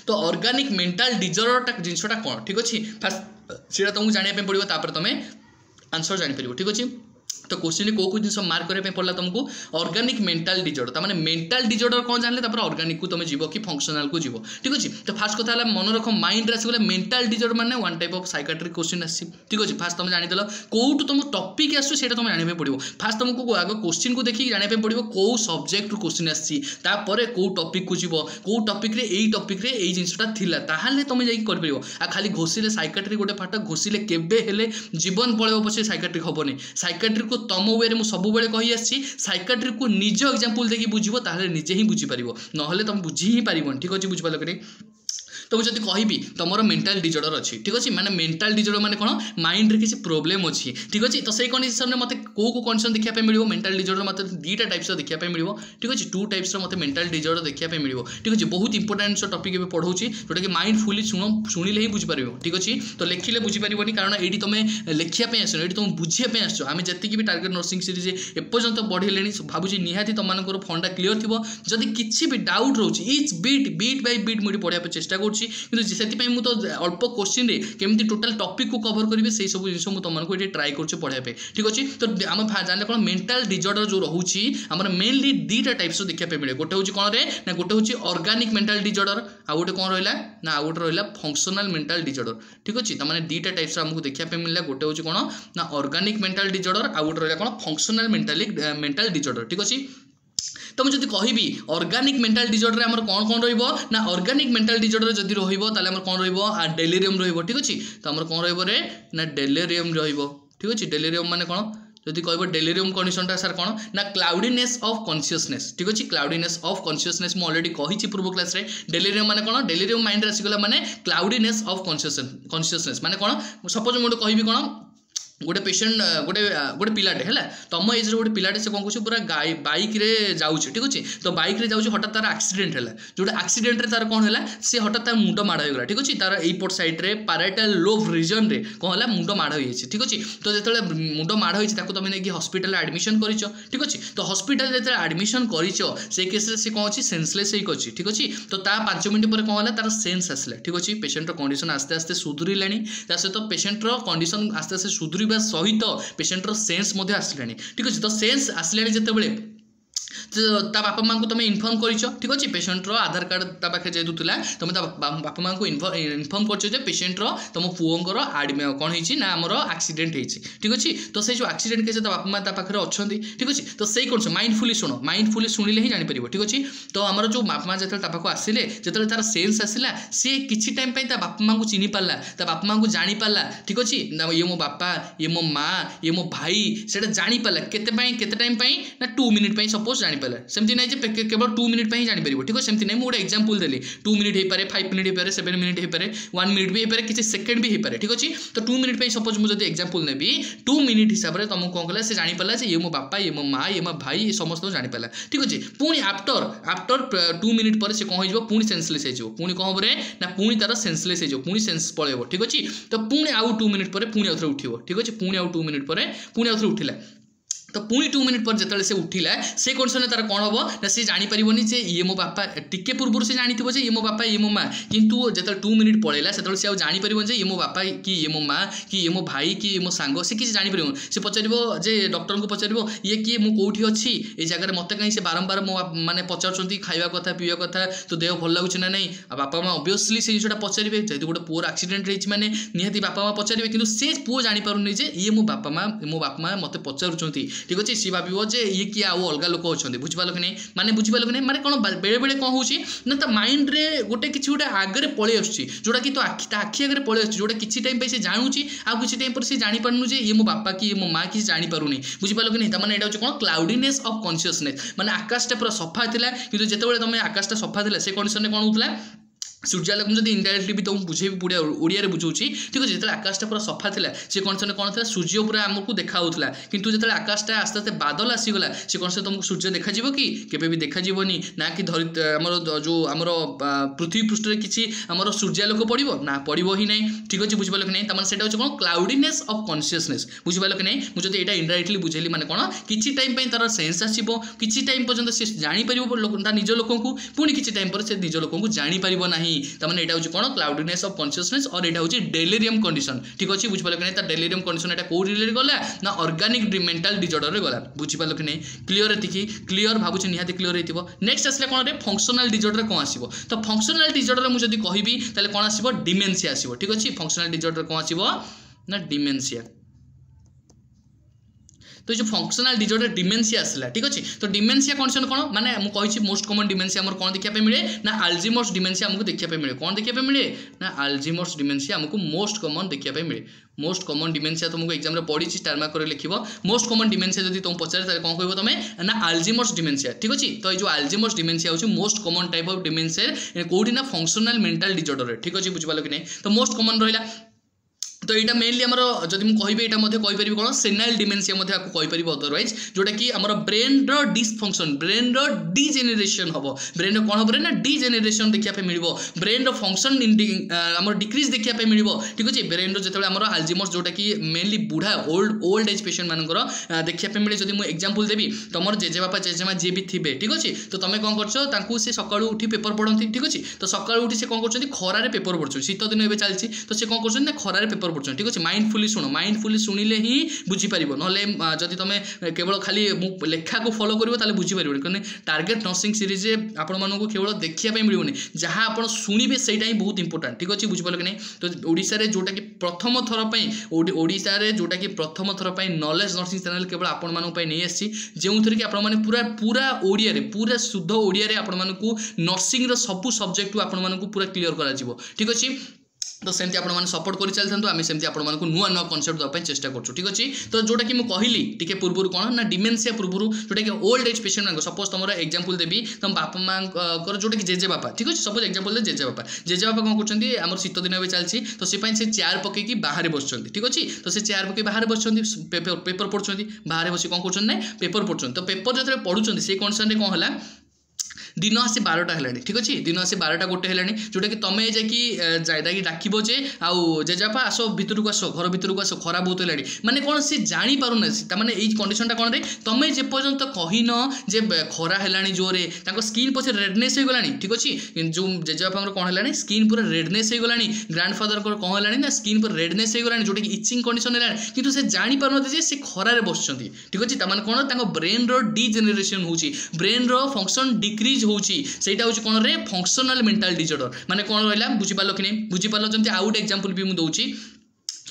तो ऑर्गेनिक मेंटल डिसऑर्डर ता जिंसटा कोन ठीक अछि फर्स्ट सेटा तुमको जानिया पे पड़िबो तापर तमे आंसर जानि परिबो ठीक अछि तो क्वेश्चन को जिन मार्क करने पड़ला तुमको ऑर्गेनिक मेंटल डिसऑर्डर माने मेंटल डिसऑर्डर कौन जानले तापर ऑर्गेनिक को तुम जीवो कि फंक्शनल को जीवो ठीक अछि तो फास्ट कथा हला मन रख माइंड रे आसी मेंटल डिसऑर्डर माने one type of psychiatric question आसी ठीक अछि फास्ट तुम जानि देलो कोउट तुम टॉपिक आसु सेटा तुम जानि पे पड़िबो फास्ट तुमको आगो क्वेश्चन को देखि जानि पे पड़िबो को सब्जेक्ट रो क्वेश्चन आसी तापर को टॉपिक को जीवो को टॉपिक रे एई जिंसटा थिला ताहाले तुम जाई कर परिबो आ खाली घोसिले साइकियाट्रिक गोटे फाट घोसिले केबे हेले जीवन पळेबो पछे साइकियाट्रिक होबोनी साइकियाट्रिक को तम वे रे मु सब बेले कहि आसी साइकियाट्रिक को निज एग्जांपल देखि बुझिबो ताहाले निजे ही बुझि परिबो नहले तुम बुझि ही परिबोन ठीक अछि बुझ पालो कि तो मुझे कहबी तुम मेंटल डिसऑर्डर अच्छी ठीक अच्छे माने मेंटल डिसऑर्डर माने कौन माइंड रे किसी प्रोब्लेम अच्छी ठीक अच्छे तो सही कंडीशन में मत को कंडीशन देखा मिलो मेंटल डिसऑर्डर मत दुईटा टाइप्स देखा मिलो ठीक अच्छे 2 टाइप्स मत मेंटल डिसऑर्डर देखा मिलो ठीक अच्छे बहुत इंपोर्टेंट टॉपिक एबे पढ़ाऊँ जोटा कि माइंड फुली शुणिले ही बुझीपार ठीक अच्छे तो लिखिले बुझीपार कारण ये तुम लिखापी आस ये तुम बुझापी आस आम जी भी टार्गेट नर्सिंग सीरीज एपर्यंत बढ़ेले भावुँ निहाती तुम फंडा क्लीयर थी जदि किसी भी डाउट रोचे इच बीट बाय बीट मुझे पढ़ाई चेष्टा करुँच कि तो अल्प क्वेश्चन रे केमती टोटल टॉपिक को कवर करेंगे से सब जिन तुमको ये ट्राए कर पढ़ाई ठीक अच्छे तो आम जाने कौन मेंटल डिसऑर्डर जो रोचे आम मेनली दुईटा टाइप्स देखा मिले गोटे हूँ कौन रे ना गोटे हूँ ऑर्गेनिक मेंटल डिसऑर्डर आ गोटे कौन रहा ना आ गोटे रहा फंक्शनल मेंटल डिसऑर्डर ठीक अच्छे तो मैंने दुईटा टाइप्स आमको देखा मिला गोटे हूँ कौन ना ऑर्गेनिक मेंटल डिसऑर्डर आ गोटे रहा कौन फंक्शनल मेंटल डिसऑर्डर ठीक अच्छे तो मुझे कहबी ऑर्गेनिक मेंटल डिसऑर्डर आमर कौन कौन रहिबो ना ऑर्गेनिक मेंटल डिसऑर्डर जदि रहिबो ताले आमर कौन रहिबो आ डेलिरियम रहिबो ठीक अछि तो आमर कौन रहिबो रे ना डेलिरियम रहिबो ठीक अछि डेलिरियम माने कौन जदि कहबो डेलिरियम कंडीशनटा सर कौन ना क्लाउडीनेस ऑफ कॉन्शियसनेस ठीक अछि क्लाउडीनेस ऑफ कॉन्शियसनेस मु ऑलरेडी कहिछि पूर्व क्लास रे डेलिरियम माने कौन डेलिरियम माइंड रासि गला माने क्लाउडीनेस ऑफ कॉन्शियसनेस माने कौन सपोज मु कहबी कौन गोटे पेशेंट गोटे गोटे पिलाटे है तुम एज गोटे पिलाटे से कौन पूरा बाइक रे जाऊँच ठीक अच्छे तो बाइक रे जाऊँच हठात तार एक्सीडेंट है जो एक्सीडेंट रे तार कौन है सी हठात तार मुंड माड़ होगा ठीक अच्छे तार एपट साइड रे पैराइटल लोब रीजन रे कौन है मुंड माड़ हो ठीक अच्छे तो जो मुंड माड़ हो तुम नहीं हस्पिटाल एडमिशन कर ठीक अच्छे तो हस्पिटाल जो एडमिशन कर केस से कौन अच्छी सेन्सलेस होगी ठीक अच्छे तो 5 मिनट पर कौन है तार सेन्स आसला ठीक अच्छे पेशेंट कंडीशन आस्ते आस्ते सुधुरा सहित पेशेंट कंडीशन आस्ते आस्ते सुधुर सहित पेशेंट सेन्स आसला ठीक अच्छे तो सेन्स आसला जिते ता बापा माँ को तुम इनफर्म कर ठीक अच्छे पेशेंट आधार कार्ड ता पाखे जेहतु था तुम बापा माँ को इनफर्म कर पेशेंट तुम पुओर कौन है आमर एक्सीडेंट होती ठीक अच्छे तो से जो एक्सीडेंट केस बापा माँ पाखे अच्छा ठीक अच्छे तो सही कौन माइंडफुली शुण माइंडफुली शुणिले ही जापर ठीक अच्छे तो आमर जो बापा माँ जो पाक आसिले जो तार सेन्स आसला सी किसी टाइम बापा माँ को चिन्ह पारा बापा माँ को जानीपारा ठीक अच्छे ये मो बापा ये मो माँ ये मो भाई से जानीपारा केते टाइम ना 2 मिनिट सपोज जानीपारा जानीपारे सेमती ना केवल 2 मिनिट ही जानीपर ठीक है सेमती ना मुझे एग्जांपल देली 2 मिनिट हो पारे 5 मिनिट हो पारे 7 मिनिट हो पारे 1 मिनिट भी हो पारे किसी सेकेंड भी हो पारे ठीक अच्छे तो 2 मिनिट सपोज मुझे एग्जांपल नेबी 2 मिनिट हिसाब से तुमको कौन कला से जानीपारा ये मो बापा ये मो माँ ये मो भाई ये समस्त जानीपारा ठीक अच्छे पुणी आफ्टर 2 मिनिट पर से कौन हो पुणी सेंसलेस हो पुणी कौन हम ना पुणी तार सेंसलेस हो पुणी सेंस पलैब ठीक अच्छे तो पुणी आउ 2 मिनिट पर पुणी आउे उठो ठीक अच्छे पुणी आउ 2 मिनिट पर पुणी आउे उठिला तो पुणी 2 मिनिट पर जिते से उठिला से कंडीशन तार कौन हम ना सी जानीपारे जे ये मो बापा टिके पूर्व से जानी ये मो बापा ये मो माँ किंतु जो 2 मिनिट पलैला से सी जानीपर जे ये मो बापा कि ये मो माँ कि ये मो भाई कि मो सांग से किसी जानीपर से पचार जे डॉक्टर को पचार ये किए मुझे कौटी अच्छी ये जगह मत कहीं से बारंबार मो मैंने पचार खावा कथा पीवा कथा तो देह भल लगुच ना नहीं बापा माँ ऑब्वियसली से जिनटा पचारे जेहतु गोटे पुअर एक्सीडेंट रही मैंने निहाती बापा माँ पचारे कि से पुओ जानीपारे जे ये मो बापा माँ मत पचारुंट ठीक अच्छे सी भाव जे ये किए आउ अलग लोक अच्छा बुझिपाल कि नहीं माने बुझिपाल कि नहीं माने कौन बेले बेले कौन हो ना माइंड रे गोटे किसी गोटे आगे पलि आसुँचा कि तो आखि आगे पलि आसुँचा किसी टाइम पे से जानूची आउ किसी टाइम पर से जानीपारूँ जे ये मो बापा कि ये मो माँ किसी जानीपारूनी बुझिपाल कि नहीं मैंने यहाँ कौन क्लाउडीनेस ऑफ कॉन्शियसनेस माने आकाशटा पूरा सफा था कि जिते तुम आकाशटा सफा था से कंडीशन कौन होता सूर्यालोक जब इनडायरेक्टली भी तुमको बुझेबी पूरा ओडिया बुझाऊँगी ठीक अच्छे जो आकाशटा पूरा सफा था से कंडीशन कौन था सूर्य पूरा आमको देखा किंतु जो आकाशटा आस्ते आस्ते बादल आसीगला से कंडीशन तुमको सूर्य देखा कि केबे भी देखा ना कि आमर जो आमर पृथ्वी पृष्ठ में किसी आमर सूर्यालोक पड़ो ना पड़ो ही नहीं ठीक अच्छे बुझिपाल कि नहीं तमाने से कौन क्लाउडीनेस ऑफ कॉन्शियसनेस बुझिपाल कि नहीं मुझे यहाँ इनडायरेक्टली बुझेली माने कौन किसी टाइम तार सेन्स आसो किसी टाइम पर्यंत से जानीपर निज लोक पुणी किसी टाइम पर से निज लोक जानीपर ना तमाने एटा होची कोन क्लाउडीनेस ऑफ कॉन्शियसनेस और एटा होची डेलिरियम कंडीशन ठीक अछि बुझि पालो कि नहीं ता डेलिरियम कंडीशन एटा को रिलेटेड गला ना ऑर्गेनिक मेंटल डिसऑर्डर रे गला बुझि पालो कि नहीं क्लियर एतिकी क्लियर भाबुछि निहाती क्लियर हेतिबो नेक्स्ट आसले कोन रे फंक्शनल डिसऑर्डर कोन आसीबो तो फंक्शनल डिसऑर्डर मु जदी कहिबी ताले कोन आसीबो डिमेंशिया आसीबो ठीक अछि फंक्शनल डिसऑर्डर कोन आसीबो ना डिमेंशिया तो जो फंक्शनल डिसऑर्डर डिमेंशिया आसला ठीक अच्छे तो डिमेंशिया कंडीशन कौन माने मु कहि मोस्ट कॉमन डिमेंशिया हमर कौन देखिया पे मिले ना अल्जीमर्स डिमेंशिया हमको देखिया पे मिले कौन देखिया पे मिले ना अल्जीमर्स डिमेंशिया हमको मोस्ट कॉमन देखिया पे मिले मोस्ट कॉमन डिमेंशिया तुमको एग्जाम रे पढ़ी स्टार मार्क करे लिखिबो मोस्ट कॉमन डिमेंशिया जदी तुम पचारे ताले कोन कहबो तमे ना अल्जीमर्स डिमेंशिया ठीक अछि तो ये जो अल्जीमर्स डिमेंशिया होछि most common type of dementia कोडी ना फंक्शनल मेंटल डिसऑर्डर ठीक अछि बुझ पालो कि नहीं तो मोस्ट कॉमन रहिला तो यहाँ मेनली आमर जब मुझे कहीपर कौन सेनाइल डिमेंशिया कहीपर अदरवाइज जोटा कि आम ब्रेन डिसफंक्शन ब्रेन डिजेनेरेशन हम ब्रेन कौन हम ना डिजेनेरेशन देखा मिल ब्रेन फंक्शन आम डिक्रिज देखा मिल ठीक अच्छे ब्रेन जो आम अल्जीमर्स जोटा कि मेनली बुढ़ा ओल्ड एज पेशेंट मानकर देखा मिले जब मुझे एग्जांपल देवी तुम जेजेबापा जेजेमा जी भी थे ठीक अच्छे तो तुम कौन कर से सका उठी पेपर पढ़ती ठीक अच्छे तो सका उठी से कौन कर खरार पेपर पढ़ुं शीत दिन ए चलती तो से कौन कर खरार पेपर पढ़ुं ठीक अच्छे माइंडफुली शुण माइंडफुली शुणिले ही बुझीपार ना जदि तुम केवल खाली लेखा को फॉलो कर बुझीपार कहीं टार्गेट नर्सिंग सीरीज आपण मानक केवल देखा मिलूनी जहाँ आप शुणे से बहुत इंपोर्टेंट ठीक अच्छे बुझीपार कि नहीं तो ओडिशा रे जोटा कि प्रथम थर पर ओडिशा रे जोटा कि प्रथम थर पर नॉलेज नर्सिंग चैनल केवल आपण मानक नहीं आसी जो थी कि आपण पूरा पूरा ओडिया रे पूरा शुद्ध ओडिया रे आपण मानक नर्सिंग रो सब सब्जेक्ट आपण मानक पूरा क्लियर करा जिवो ठीक अच्छे तो सेमती आप सपोर्ट कर चलता आम सेमती आप नुआ नुआ कनसेप्ट देवाई चेष्टा करूँ ठीक अच्छे तो जोटा कि कहली टी पूर्व कौन ना डिमेंशिया पूर्व जोटा कि ओल्ड एज पेशेंट मान सपोज तुम एग्जांपल देवी तुम बापा माँ जोटा कि जेजे बापा ठीक अच्छे सपोज एग्जांपल दे जेजे बापा कौन कर आम शीत दिन भी चलती तो से चेयर पकईकि बाहर बस ठीक अच्छे तो से चेयर पकई बाहर बस पेपर पढ़ुं बाहर बस कौन कर पेपर पढ़ुं तो पेपर जो पढ़ुं से कंडीशन कौन है दिन आसी 12टा है ठीक अच्छे दिन आसी 12टा गोटे है जोटा कि तुम जाकि डाकब जे आउ जेजापा आस भितर को आस घर भितर को आस खरा बहुत है माने कौन सी जापना मैंने ये कंडीशनटा कौन तुम जेपर्यंत कहन जे खरा है जोरे स्किन पचे रेडनेस हो गला ठीक अच्छे जो जेजापा कौन है स्किन पूरा रेडनेस हो गला ग्रांड फादर कौन है ना स्किन पूरा रेडनेस हो गला जोटा कि इचिंग कंडीशन है कि से जापे से खरार बस ठीक अच्छे कौन ब्रेन डिजेनेरेशन हो ब्रेन फंक्शन डिक्रीज होची सेटा होची कोन रे फंक्शनल मेंटल डिसऑर्डर माने कोन रहला बुझी पालो कि नहीं बुझी पालो जंती आउट एग्जांपल भी मु दोची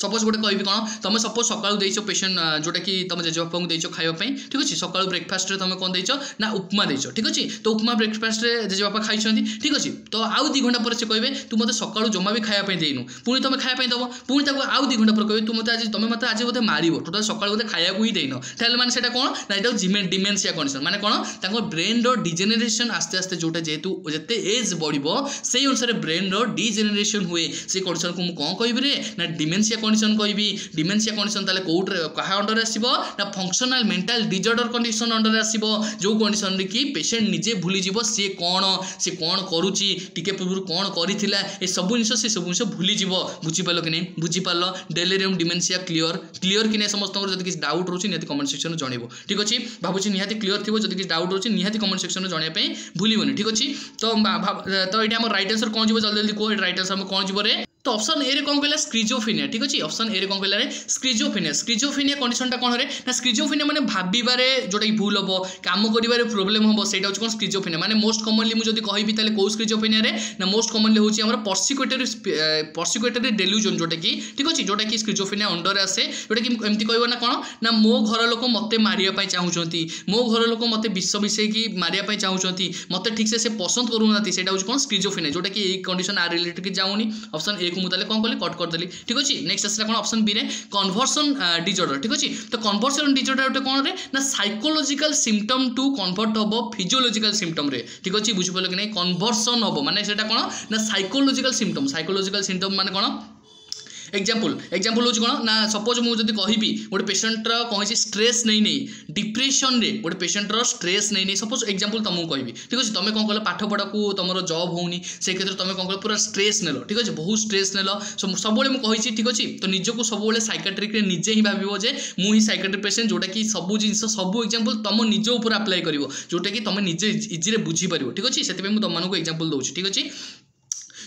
सपोज गोटे कहबी कौन तुम सपोज सकाळु देइछो पेशेंट जोटा कि तुम जेजेबापा को देइछो खाइबा पई ठीक अछि सकाळु ब्रेकफास्ट रे तुम कोन देइछो ना उपमा देइछो ठीक अछि तो उपमा ब्रेकफास्ट रे जेजेबापा खाइछंती ठीक अछि तो आउ 2 घंटा पर से कहबे तू मते सकाळु जम्मा भी खाइबा पई देइनु पुनी तुम खाइबा पई दबो पुनी ताको आउ 2 घंटा पर कहबे तुम मते आज बोते मारिबो टोटल सकाळु बोते खाइबा को ही देइनो ताले माने सेटा कोन ना एटा डिमेंशिया कंडीशन माने कोन ताको ब्रेन रो डिजेनरेशन आस्ते आस्ते जोटा जेतु जते एज बढ़िबो सेही अनुसार ब्रेन रो डिजेनरेशन हुए से कंडीशन को मु कोन कहबी रे ना डिमेंशिया कंडीशन कहबी डिमेंशिया कंडीशन ताले कोट कहा अंडर आसीबो ना functional mental disorder condition under आसीबो जो कंडीशन रे कि पेशेंट निजे भूली जीवो से कोन करूची टिके पूर्व कोन करिथिला ए सब जिनिस भूली जीवो बुझी पालो कि नहीं बुझी पालो डेलिरियम डिमेंशिया क्लियर कि नहीं समस्त जदि किसी डाउट रोची निहाती कमेंट सेक्शन में जनइबो ठीक अछि भाबुची निहाती क्लियर थिबो जदि किसी डाउट रोची निहाती कमेंट सेक्शन में जणिया पे भूलिबोनी ठीक अछि तो एटा हमर राइट आंसर कोन जीवो जल्दी जल्दी को राइट आंसर हम कोन जीवो रे तो ऑप्शन ए रे कौन कहला स्क्रिजोफेनिया ठीक अछि ऑप्शन ए रे कौन कहला रे स्क्रिजोफेनिया कंडीशनटा कोन रे ना स्क्रिजोफेनिया माने भाबिबारे जोटा कि भूल हबो काम करिबारे प्रॉब्लम हबो सेटा होछ कोन स्क्रिजोफेनिया माने मोस्ट कॉमनली मु जदी कहिबी ताले को स्क्रिजोफेनिया रे ना मोस्ट कॉमनली होछि हमर पर्सिक्यूटरी डेल्यूजन जोटा कि ठीक अछि जोटा कि स्क्रिजोफेनिया अंडर आसे जोटा कि एमति कहबो ना कोन ना मो घर लोक मते मारिया पई चाहुचंती मो घर लोक मते विष विषय की मारिया पई चाहुचंती मते ठीक से पसंद करूनाती सेटा होछ कोन स्क्रिजोफेनिया जोटा कि ए कंडीशन आ रिलेटेड कि जाउनी ऑप्शन ए को मुताले कौन कली कट कर देली ठीक अछि नेक्स्ट आसला कोन ऑप्शन बी रे कन्वर्सन डिसऑर्डर ठीक अछि तो कन्वर्सन डिसऑर्डर उटे कोन रे ना साइकोलॉजिकल सिम्पटम टू कन्वर्ट हबो फिजियोलॉजिकल सिम्पटम रे ठीक अछि बुझि पले कि नै कन्वर्सन हबो माने सेटा कोन ना साइकोलॉजिकल सिम्पटम माने कोन एग्जांपल होछि कोन ना सपोज मु जदी कहिबी गोटे पेशेंट रो कहै स्ट्रेस नै डिप्रेशन रे गोटे पेशेंट रो स्ट्रेस नै सपोज एग्जांपल तुमको कहबी ठीक अछि तमे कोन कहलो पाठ पढा को तमरो जॉब होउनी से क्षेत्र तमे कोन कहलो पूरा स्ट्रेस नेलो ठीक अछि बहुत स्ट्रेस नेलो सब बेले मु कहि छी ठीक अछि तो निजको सब बेले साइकियाट्रिक रे निजे ही भाबिबो जे मु ही साइकियाट्रिक पेशेंट जोटा कि सब जिंस सब एग्जांपल तम निज ऊपर अप्लाई करिवो जोटा कि तमे निजे इजी रे बुझी परिवो ठीक अछि सेति मु तम मानको एग्जांपल दोछि ठीक अछि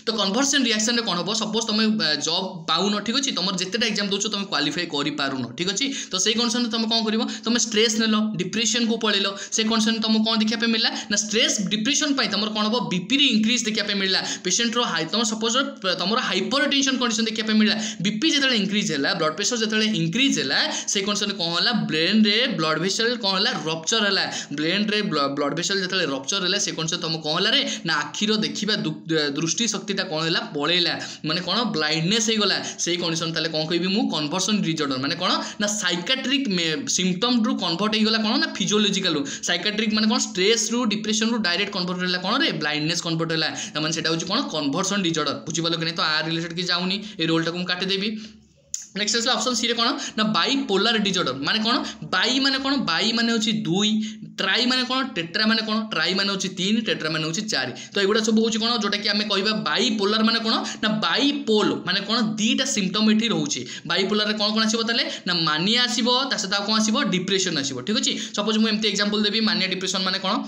तो कन्वर्सन रिएक्शन रे कोन हबो सपोज तुम जॉब पाउन ठीक अछि तुम जेतेटा एग्जाम दोछ तुम क्वालिफाई करि पारुन ठीक अछि तो सेही कंडीशन रे तुम कोन करिवो तुम स्ट्रेस नेलो डिप्रेशन को पळेलो से कंडीशन तुम कोन देखिया पे मिलला ना स्ट्रेस डिप्रेशन पई तुम कोन हबो बीपी रे इंक्रीज देखिया पे मिलला पेशेंट रो हाई तुम सपोज तुमरो हाइपरटेंशन कंडीशन देखिया पे मिलला बीपी जेतेले इंक्रीज हैला ब्लड प्रेशर जेतेले इंक्रीज हैला से कंडीशन कोन होला ब्रेन रे ब्लड वेसल कोन होला रप्चर हैला ब्रेन रे ब्लड वेसल जेतेले रप्चर हैला से कंडीशन तुम कोन होला रे ना आखिरो देखिबा दृष्टि शक्ति कौन है पलैला माने कौन ब्लाइंडनेस हो गला से कंडीशन ताले कौन कहबी मु कन्वर्सन डिसऑर्डर माने कौन ना साइकियाट्रिक सिम्पटम रु कन्वर्ट हो गला कौन ना फिजियोलॉजिकल साइकियाट्रिक माने कौन स्ट्रेस रु डिप्रेशन रु डायरेक्ट कन्वर्ट होला कौन रे ब्लाइंडनेस कन्वर्ट होला माने सेटा होची कौन कन्वर्सन डिसऑर्डर बुझि पालो कि नहीं तो आ रिलेटेड की जाउनी ए रोल टाको काटि देबी नेक्स्ट आसला ऑप्शन सी रे कोन ना बाइपोलर डिसऑर्डर माने कोन बाई माने होची 2 ट्राई माने कोन टेट्रा माने कोन ट्राई माने होची 3 टेट्रा माने होची 4 तो एगुडा सब होची कोन जोटा कि हमें कहबा बाइपोलर माने कोन ना बाइपोल माने कोन दीटा सिम्पटम एठी रहउची बाइपोलर रे कोन आसीबो ताले ना मानिया आसीबो तासे ता कोन आसीबो डिप्रेशन आसीबो ठीक अछि सपोज मु एम्ति एग्जांपल देबी मानिया डिप्रेशन माने कोन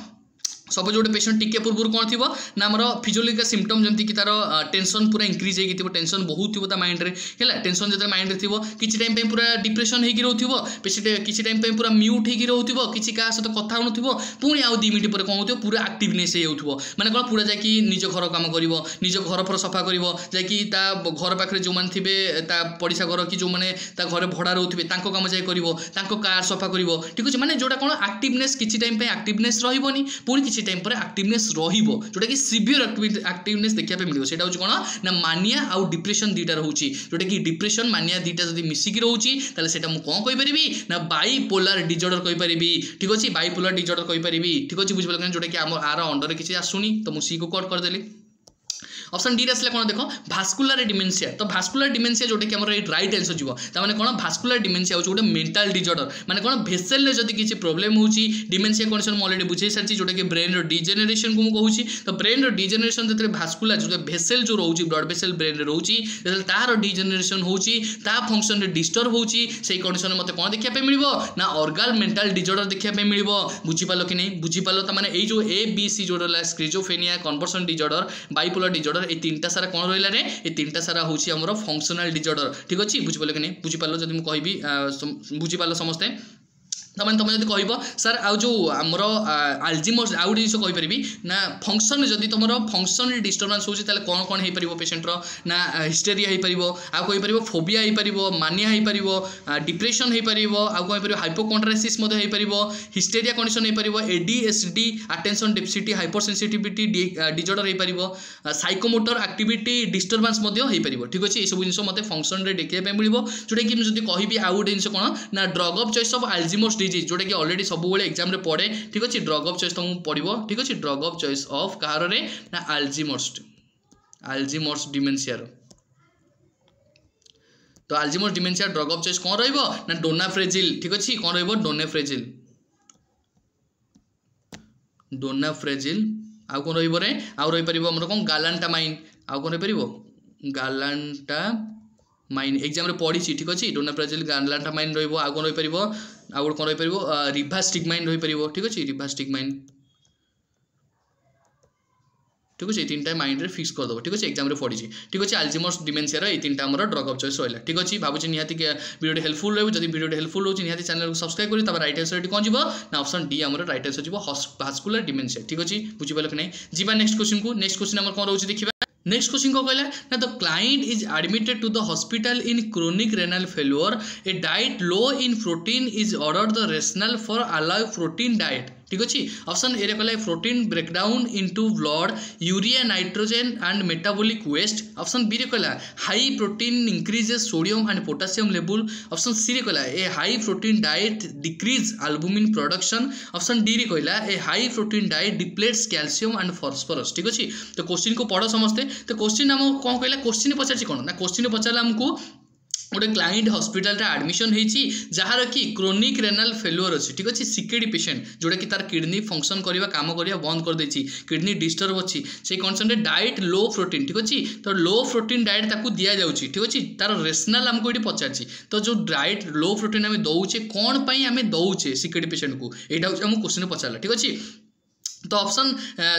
सपोज गोटे पेशेंट टिके पूर्व कौन थी ना आम फिजियोलॉजिकल सिम्पटम जमी कि तार टेंशन पूरा इंक्रीज हो टेंशन बहुत थी माइंड रे है टेंशन जो माइंड रे किसी टाइम पूरा डिप्रेशन हो पेशेंट किसी टाइम पूरा म्यूट हो किसी क्या सहित कथा हो पुणी आउ 2 मिनट पर कौन हो पूरा एक्टिवनेस हो माने कौन पूरा जाकि निज घर काम कर निज घर पर सफा कर जाकि घर पाखे जो मैंने थे पड़िशा घर कि जो मैंने घर भड़ा रोथे कम जाए कर कार सफा कर ठीक अच्छे माने जोटा कौन एक्टिवनेस किसी टाइम एक्टिवनेस रही पुणी टाइम पर एक्टिवनेस रहिबो जोटा कि सिवियर एक्टिवनेस देखिया पे मिलियो सेटा होची कोन ना मानिया आउ डिप्रेशन दीटा रहउची जोटा कि डिप्रेशन मानिया दीटा जदी मिसी की रहउची ताले सेटा मु कोन कहि परिबी ना बाइपोलर डिसऑर्डर कहि परिबी ठीक अछि बाइपोलर डिसऑर्डर कहि परिबी ठीक अछि बुझबल जोटा कि हमर आर अंडर किछि आसुनी तो मु सी को कट कर देली ऑप्शन डी आसला कौन देख भास्कुलर डिमेंशिया तो भास्कुलर डिमेंशिया जोटा कि हमर राइट आंसर जीवो तामाने कौन भास्कुलर डिमेंशिया होची गोटे मेंटल डिसऑर्डर माने कौन भेसल रे जदी किछि प्रॉब्लम होची डिमेंशिया कंडीशन म ऑलरेडी बुझै सारछि जोटा कि ब्रेन रो डिजेनरेशन को म कहूची तो ब्रेन रो डिजेनरेशन जतरे भास्कुलर जो भेसल जो रहउची ब्लड भेसल ब्रेन रे रहउची जतरे तार डिजेनरेशन होची ता फंक्शन रे डिस्टर्ब होची सेही कंडीशन मते कोन देखिया पे मिलिबो ना ऑर्गन मेंटल डिसऑर्डर देखिया पे मिलिबो बुझि पालो कि नै बुझि पालो त माने ए जो ए बी सी जोडला schizophrenia conversion disorder bipolar disorder ए तीनटा सारा कौन रहा रे ये तीनटा सारा हूँ आमर फंक्शनल डिसऑर्डर ठीक अच्छे बुझिपाल कि नहीं बुझिपाल जब मुझे बुझिपाल समस्ते तमें तुम जब कह सर आउ जो आमर आल्जीमर्स आउ गोटे जिन कहीपरि ना फंक्शन जदि तुम फंक्शन डिस्टर्बांस होती कौन कौन हो पार पेसेंटर ना हिस्टेरिया हो पार आउ कहीपर फोबिया हो पार मानिया हो पार डिप्रेशन हो पार आउ कहीपर हाइपोकॉन्ड्राइसिस हो पार हिस्टेरिया कंडीशन हो पार ADHD attention deficit hyper sensitivity disorder हो पार साइकोमोटर एक्टिविटी डिस्टर्बांस हो पार ठीक अच्छे ये सब जिन मत फंक्शन में देखा मिले जोटा कि मुझे कहि आउ गोटे जिन कौन ना drug of choice of Alzheimer's disease जोटा कि ऑलरेडी सब एग्जाम रे पड़े ठीक अच्छे ड्रग ऑफ चॉइस तुमको पड़ो ठीक अच्छे ड्रग ऑफ चॉइस ऑफ कहार ना आल्जीमर्स डिमेंशिया तो आल्जीमर्स डिमेंशिया ड्रग ऑफ चॉइस कौन रहिबो ना डोनाफ्रेजिल ठीक अच्छे कौन रहिबो डोनाफ्रेजिल आउ कौन रहिबो रे आउ रहि परिबो हमर कोन गालांटामाइन आउ कौन रहि परिबो गालांटामाइन एग्जाम रे पढ़ी ठीक अच्छे डोनाफ्रेजिल गालांटामाइन रहिबो आउ कौन रहि परिबो आउ कौन रहि परिबो रिवास्टिगमाइन रहि परिबो ठीक अच्छे रिवास्टिगमाइन ठीक अच्छे तीन टाइम माइंड रे फिक्स कर दो ठीक अच्छे एग्जाम रे पढ़ी ठीक अच्छे आल्जीमर्स डिमेंशिया रे तीन टाइम ड्रग ऑफ चॉइस रहा ठीक अच्छे भावुँ निहाती वीडियो हेल्पफुल रही जब वीडियो हेल्पफुल हो निहाती चैनल को सब्सक्राइब करी तब राइट आंसर कौन जीव ना ऑप्शन डी आमर राइट आंसर जीव भास्कुलर डिमेंशिया ठीक अच्छे बुझीपाल कि नहीं जीवा नेक्स्ट क्वेश्चन को नेक्स्ट क्वेश्चन आमर कौन रोचे देखिबा नेक्स्ट क्वेश्चन को कहला ना the client is admitted to the hospital in chronic renal failure a diet low in protein is order the rational for a low protein diet ठीक अच्छे ऑप्शन ए कहला protein breakdown into blood urea nitrogen and metabolic waste option B कहला high protein increases sodium and potassium level option C कहला a high protein diet decrease albumin production option D कहला a high protein diet depletes calcium and phosphorus ठीक अच्छे तो question को पढ़ समस्ते तो क्वेश्चन आम कौन कहला क्वेश्चन पचार कौन ना क्वेश्चन पचारा आमको गोटे क्लाइंट हॉस्पिटल रे एडमिशन होती जार कि क्रोनिक रेनल फेल्योर अच्छी ठीक अच्छे सीकेडी पेशेंट जोटा कि तार किडनी फंक्शन करवा काम करवा बंद कर देछि किडनी डिस्टर्ब अच्छी से कंडीशन रे डाइट लो प्रोटीन ठीक अच्छे तो लो प्रोटीन डाइट ताकू दिया जाउछि ठीक अच्छे तार रेशनल आमको ये पचार तो जो डाइट लो प्रोटीन आम दौचे कौन पाई आम दौचे सीकेडी पेशेंट को यहाँ हूँ आम क्वेश्चन पचारा ठीक अच्छे तो ऑप्शन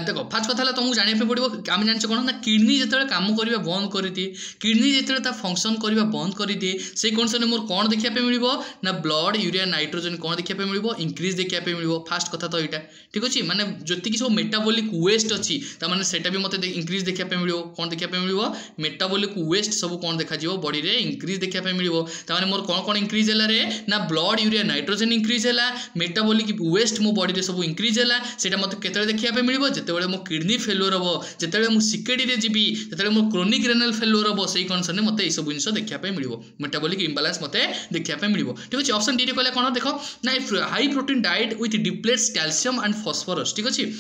देखो फास्ट कथा तुमको जाना पड़ो आम जाने कौन ना किडनी जो काम करवा बंद कर दिए किडनी जो फंक्शन करवा बंद कर दिए से कंडीशन मोर कौन देखा मिल ना ब्लड यूरिया नाइट्रोजन कौन देखा मिल इंक्रीज देखा मिल फास्ट कथा तो यहाँ ठीक अच्छे माने जी सब मेटाबॉलिक वेस्ट अच्छी ताने सेटा भी मत इंक्रीज देखा मिल कौन देखा मिल मेटाबॉलिक वेस्ट सब कौन देखा बॉडी रे इंक्रीज देखा मिल ताने मोर कौन कौन इंक्रीज है ना ब्लड यूरिया नाइट्रोजन इंक्रीज है मेटाबॉलिक वेस्ट मो बॉडी रे सब इंक्रीज है से मत देखा मिल जिते मो किडनी फेल्योर हम जिते मुझे सीकेडी रे जीवी जिते मो क्रोनिक रेनल फेल्योर हम से कंडीशन में मत सब जिन देखा मिल मेटाबॉलिक इम्बालांस मत देखा मिल ठीक अच्छे ऑप्शन डी कहले कौन देख ना high protein diet with depletes calcium and phosphorus ठीक अच्छे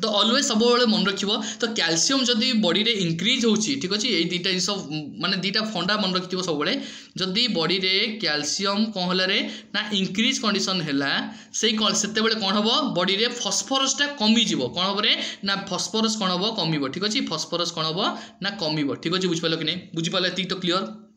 तो ऑलवेज सब मन रखिबो तो कैल्शियम जदि बॉडी रे इंक्रीज होची ठीक अच्छे ये दुटा जिन माने दुटा फंडा मन रखिथिबो सब बेले जदि बॉडी रे कैल्शियम कौन होला रे ना इंक्रीज कंडीशन हैला से सेते बेले कौन हबो बॉडी रे फॉस्फोरस टा कमी जिवो कौन हबो रे ना फॉस्फोरस कौन हबो कमीबो ठीक अच्छे फॉस्फोरस कौन हबो ना कमीबो ठीक अच्छे बुझ पालो कि नहीं बुझी पालो एति तो क्लियर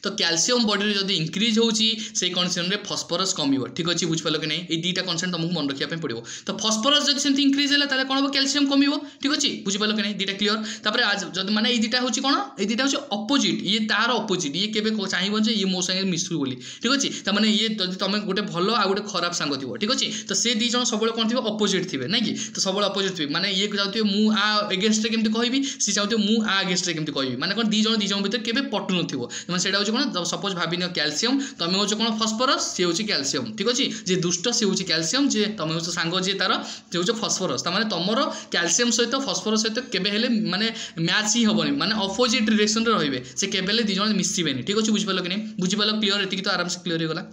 तो कैल्शियम बॉडी जब इंक्रीज होची से कंडीशन में फॉस्फोरस कमीबो ठीक अच्छे बुझिपाल कि नहीं ये दुटा कंसेप्ट तुमको मन रखा पड़ो तो फॉस्फोरस जब सेमती इंक्रीज है ताले कौन हम कैल्शियम कमीबो ठीक अच्छे बुझिपाल कि नहीं दुटा क्लियर तापर आज जब माने ये दुटा होची कौन ये दुटा होची अपोजिट ये तार अपोजिट ये केबे चाहिबो जे ये मो संगे मिसु बोली ठीक अच्छे त माने ये जब तुम गोटे भल आ गोटे खराब सांग थी ठीक अच्छे तो से दी जन सब कौन थी अपोजिट थे ना कि तो सब अपोजिट थे माने ये चाहते मु आ एगेंस्ट केमती कहबी सी चाहते मु आ एगेंस्ट केमती कहबी माने कौन दी जन भीतर केबे पटु नथिबो माने सेटा होची कौन सपोज भाभी कैल्शियम तुम हो कौन फॉस्फोरस सी हूँ कैल्शियम ठीक अच्छे जी दुष्ट सी हूँ कैल्शियम जी तुम हो सांग जी तार सी हूँ फॉस्फोरस तार तुम कैल्शियम सहित फॉस्फोरस सहित केबे माने मैच ही हेनी माने अपोजिट डायरेक्शन रे रहिबे से केबे दी जन मिसिबेनी ठीक अच्छे बुझिपाल कि नहीं बुझिपाल क्लियर एति तो आराम से क्लियर हो गला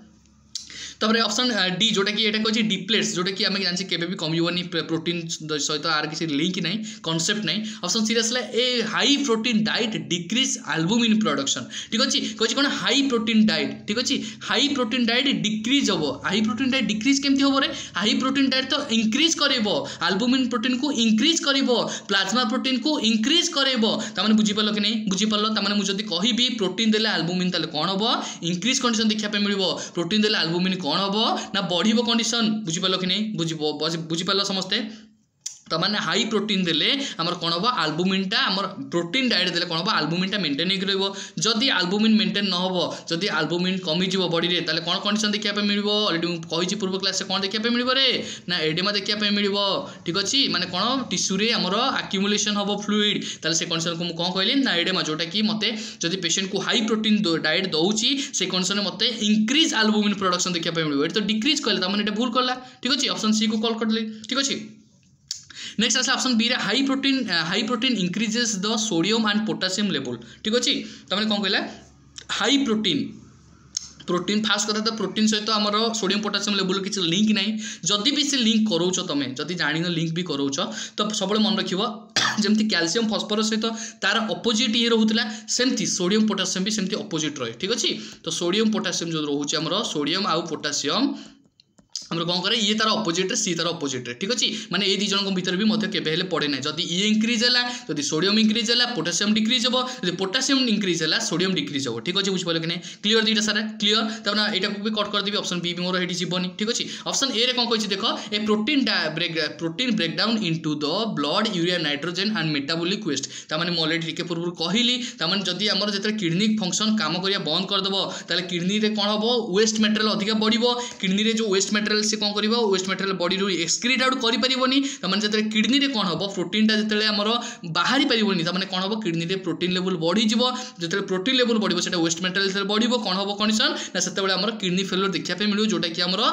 तापर ऑप्शन डी जोटा कि एटा कहछि डिप्लेट्स जोटा कि आम जानि केबे भी कमिबोनी प्रोटीन सहित आर किसी लिंक नहीं कॉन्सेप्ट नहीं ऑप्शन सी आसला a high protein diet decrease albumin production ठीक अच्छे कहछि कोन हाई प्रोटीन डाइट ठीक अच्छे हाई प्रोटीन डाइट डिक्रीज हम हाई प्रोटीन डाइट डिक्रीज केमती हम रे हाई प्रोटीन डाइट तो इंक्रीज करबो एल्बुमिन प्रोटीन को इंक्रीज करबो प्लाज्मा प्रोटीन को इंक्रीज करबो तामाने बुझि पालो कि नहीं बुझि पालो तामाने मु जदी कहिबी प्रोटीन देले एल्बुमिन ताले कोन हबो इंक्रीज कंडीशन देखा पे मिलबो प्रोटीन देले एल्बुमिन कौन हम ना बढ़ कंडीशन बुझिपाल कि नहीं बुझिपाल समस्ते तो मैंने हाई प्रोटीन देले आमर कौन हम आल्बुमिनटा आमर प्रोटीन डाइट देले कौन हम आल्बुमिनटा मेंटेन हो जदि आल्बुमिन मेंटेन न हो जदि आल्बुमिन कमिज बॉडी रे ताले कौन कंडीशन देखा मिल ऑलरेडी कही पूर्व क्लास कौन देखा मिल रे ना एडेमा देखा मिल ठीक अच्छे माने कौन टिश्यू रे आमर आक्युमुलेशन हम फ्लूइड ताले से कंडीशन को कौन कहली ना एडेमा जोटा कि मते जदि पेशेंट को हाई प्रोटीन डाइट दउची से कंडीशन में मते इंक्रीज आल्बुमिन प्रोडक्शन देखा मिल तो डिक्रीज कहले त माने भूल करला ठीक अच्छे ऑप्शन सी को कॉल करले ठीक अच्छे। नेक्स्ट आसला ऑप्शन बी रे high protein increases the sodium and potassium level ठीक अच्छे तो मैंने कौन कहला हाई प्रोटीन फास्ट कथा तो प्रोटीन सहित आमर सोडियम पोटासियम लेवल किसी लिंक ना जदि भी से लिंक करोच तुम जदि जान लिंक भी करोच तो सब मन रख जमती कैल्शियम फॉस्फोरस सहित तार अपोजिट ये रोला सेमती सोडियम पोटासियम भी सेमती अपोजिट रहे ठीक अच्छे तो सोडियम पोटासियम जो रोचे आमर सोडियम आउ पोटासियम हमर कौन करे ये तार अपोजिट रे सी तार अपोजिट रे ठीक अच्छे माने ये दी जन भीतर भी मध्य केबे हेले पड़े ना जदि ये इंक्रीज है जदि सोडियम इंक्रीज है पोटासियम डिक्रीज हो जदि पोटासियम इंक्रीज है सोडियम डिक्रीज हो ठीक अच्छे बुझे कि नहीं क्लीयर दुईटा सारा क्लीयर तब ना यहाँ भी कट करदेवी ऑप्शन बी मोर ये जीवनी ठीक अच्छे ऑप्शन ए रे कौन कही देख a protein breakdown into the blood urea nitrogen and metabolic waste तामाने मैं ऑलरेडी टिके पूर्व कहली तामाने जदि आमर जते किडनी फंक्शन काम करिया बंद कर देबो ताले किडनी रे कोन हबो वेस्ट मटेरियल अधिक बढ़िबो किडनी रे जो वेस्ट मटेरियल से कौन कर वेस्ट मटेरियल बॉडी रू एक्सक्रीट आउट कर पारिबनी तमाने जते किडनी रे कोन हबो प्रोटीन टा जते हमर बाहरी पारिबनी तमाने कोन हबो किडनी रे प्रोटीन लेवल बढ़ी जिवो जते प्रोटीन लेवल बढ़िबो सेटा वेस्ट मटेरियल बढ़िबो कोन हबो कंडीशन ना सेते बेले हमर किडनी फेलियर देखिया पे मिलियो जोटा कि हमर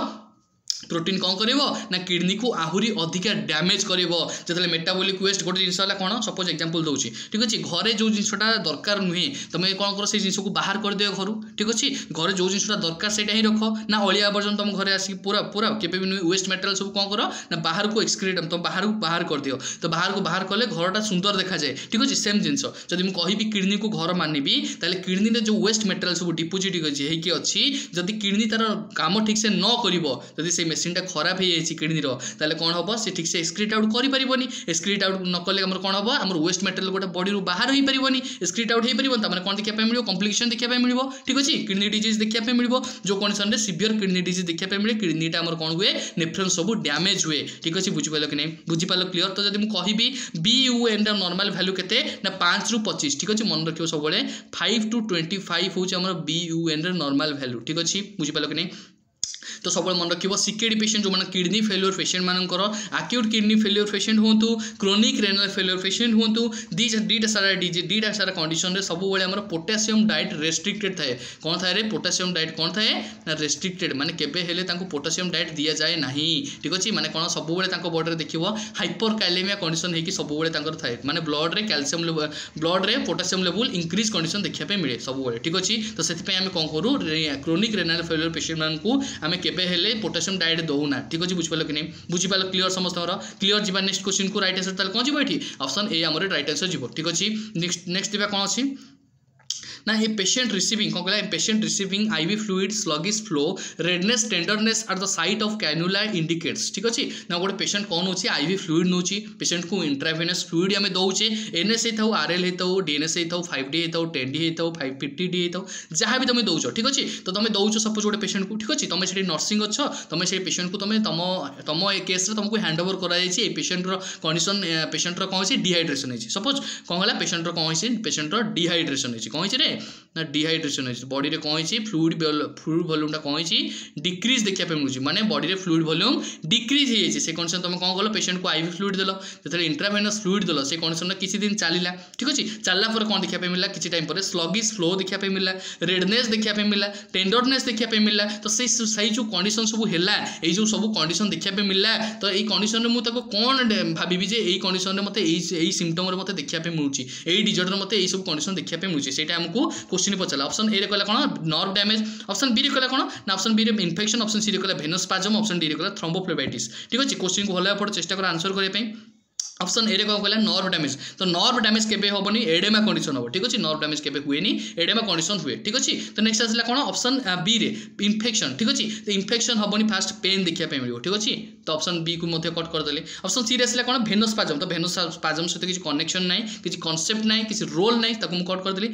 प्रोटीन कौन करिवो ना किडनी को आहुरी अधिका डैमेज करिवो जतले मेटाबॉलिक वेस्ट गोटे जिनस हला कोन सपोज एग्जांपल दोउची ठीक अछि घरे जो जिनसटा दरकार नुहे तमे कोन करो से जिनस को बाहर कर दियो घरु ठीक अछि घरे जो जिनसटा दरकार सेटा ही रखो ना अलिया आवर्जन तुम घरे आसी पूरा पूरा केबे भी वेस्ट मटेरियल सब कोन करो ना बाहर को एक्सक्रीट तुम बाहर कर दियो तो बाहर को बाहर करले घरटा सुंदर देखा जाए ठीक अछि सेम जिनस जदि म कहिबी किडनी को घर मानिबी ताले किडनी रे जो वेस्ट मटेरियल सब डिपोजिट हेकी अछि जदि किडनी तार काम ठीक से न करिवो जदि से मेसिन टा खराब हो जाए किडनी ताले कौन हम से ठीक से एक्सक्रीट आउट कर पारिबनी एक्सक्रीट आउट न कले हमर कौन हम हमर वेस्ट मटेरियल गोटे बॉडी रू बाहर हो पारिबनी एक्सक्रीट आउट हो पारिबनी त माने कोन देखिया पे मिलियो कॉम्प्लिकेशन देखिया पे मिलियो ठीक अछि किडनी डिजीज देखिया पे मिलियो जो कंडीशन रे सिवियर किडनी डिजीज देखिया पे मिले किडनी टा हमर कोन हुए नेफ्रॉन सब डैमेज हुए ठीक अछि बुझि पालो कि नै बुझि पालो क्लियर तो जदि म कहिबी BUN दा नॉर्मल वैल्यू केते ना 5 रू 25 ठीक अछि मन रखियो सब बळे 5 to 25 होचे हमर BUN रे नॉर्मल वैल्यू ठीक अछि बुझि पालो कि नै तो सब मन रखिए सीकेडी पेशेंट जो मैंने किडनी फेल्योर पेशेंट मानकर आक्यूट किडनी फेल्योर पेशेंट हूँ क्रोनिक रेनाल फेल्योर पेशेंट हूँ दीटा सारा कंडीशन रे सब बेले आमर पोटासियम डाइट रेस्ट्रिक्टेड थाए कौन थाए रे पोटासियम डाइट कौन थाए ना रेस्ट्रिक्टेड माने केबे हेले तांको पोटासियम डाइट दिया जाए नाही ठीक अछि माने कोन सब बेले तांको बॉडी रे देखिबो हाइपरकालेमिया कंडीशन हेकी सब बेले तांकर थाए माने ब्लड रे कैल्शियम लेवल ब्लड रे पोटासियम लेवल इंक्रीज कंडीशन देखिया पे मिले सब बेले ठीक अछि तो सेति पे हम कोन करू क्रोनिक रेनाल फेल्योर पेशेंट मान को आम केबे हेले पोटासियम डाइट दौना ठीक अच्छे बुझिपाल कि नहीं बुझिपाल क्लियर समस्त क्लियर जीवा नेक्स्ट क्वेश्चन को राइट आंसर ताले कोन जीवो एठी ऑप्शन ए हमर राइट आंसर जीवो ठीक अछि नेक्स्ट दिबा कोन अछि ना ए पेशेंट रिसीविंग कौन कहला patient receiving IV fluid sluggish flow redness tenderness at the site of cannula indicates ठीक अच्छे ना गोटे पेशेंट कौन होची आईवी फ्लूइड नोची पेशेंट को इंट्रावेनस फ्लूइड आम दौचे एनएस होता आरएल होता डीएनएस होता 5D होता 10D होता 550D होता जहाँ भी तुम दौच ठीक अच्छे तो तुम दौच सपोज गोटे पेशेंट को ठीक अच्छे तुम से नर्सिंग अच्छ तुम से पेशेंट को तुम तुम केस तुमको हैंड ओवर कराई पेशेंटर कंडीशन पेशेंटर कौन है डिहाइड्रेशन है सपोज कौन है पेशेंटर कौन है पेशेंटर डिहाइड्रेशन है कौन है ना डिहाइड्रेशन है बॉडी रे कौन है फ्लूइड वॉल्यूम कौन है डिक्रीज देखा मिलूँ माने बॉडी रे फ्लूइड वॉल्यूम डिक्रीज हो से कंडीशन तुम कौन कल पेशेंट को आईवी फ्लूइड देल जो इंट्रावेनस फ्लूइड देल से कंडीशन किसी दिन चलला ठीक अच्छे चलला पर कौन देखा मिला किसी टाइम पर स्लगिश फ्लो देखा मिला रेडनेस देखा मिला टेंडरनेस देखा मिला तो सही जो कंडीशन सब है जो सब कंडीशन देखा मिला तो ये कंडीशन में मुझे कौन भावी जे यही कंडीशन में मत सिम्पटम मत देखा मिलूँ यही डिजर्डर मत सब कंडीशन देखा मिलूँ से आमको क्वेश्चन पचारा ऑप्शन ए रे कहला कौन नर्व डैमेज ऑप्शन बी रे कहला कौन ना ऑप्शन बी रे इन्फेक्शन ऑप्शन सी रे कहला वेनस स्पाजम ऑप्शन डी रे कहला थ्रोम्बोफ्लेबाइटिस ठीक अच्छे क्वेश्चन को भल पड़े चेष्टा कर आंसर करने ऑप्शन ए रे कौन कहला नर्व डैमेज तो नर्व डैमेज केबे होबनी एडेमा कंडीशन हो ठीक अछि नर्व डैमेज केबे हुएनी एडेमा कंडीशन हुए ठीक अछि तो नेक्स्ट आसला कोन ऑप्शन बी रे इन्फेक्शन ठीक अछि तो इन्फेक्शन होबनी फास्ट पेन देखिया पे मिलियो ठीक अछि तो ऑप्शन बी को मध्ये कट कर देले ऑप्शन सी रे आसला कोन भेनोस्पाजम तो भेनोस्पाजम सहित किछि कनेक्शन नाही किछि कांसेप्ट नाही किछि रोल नाही ताको कट कर देली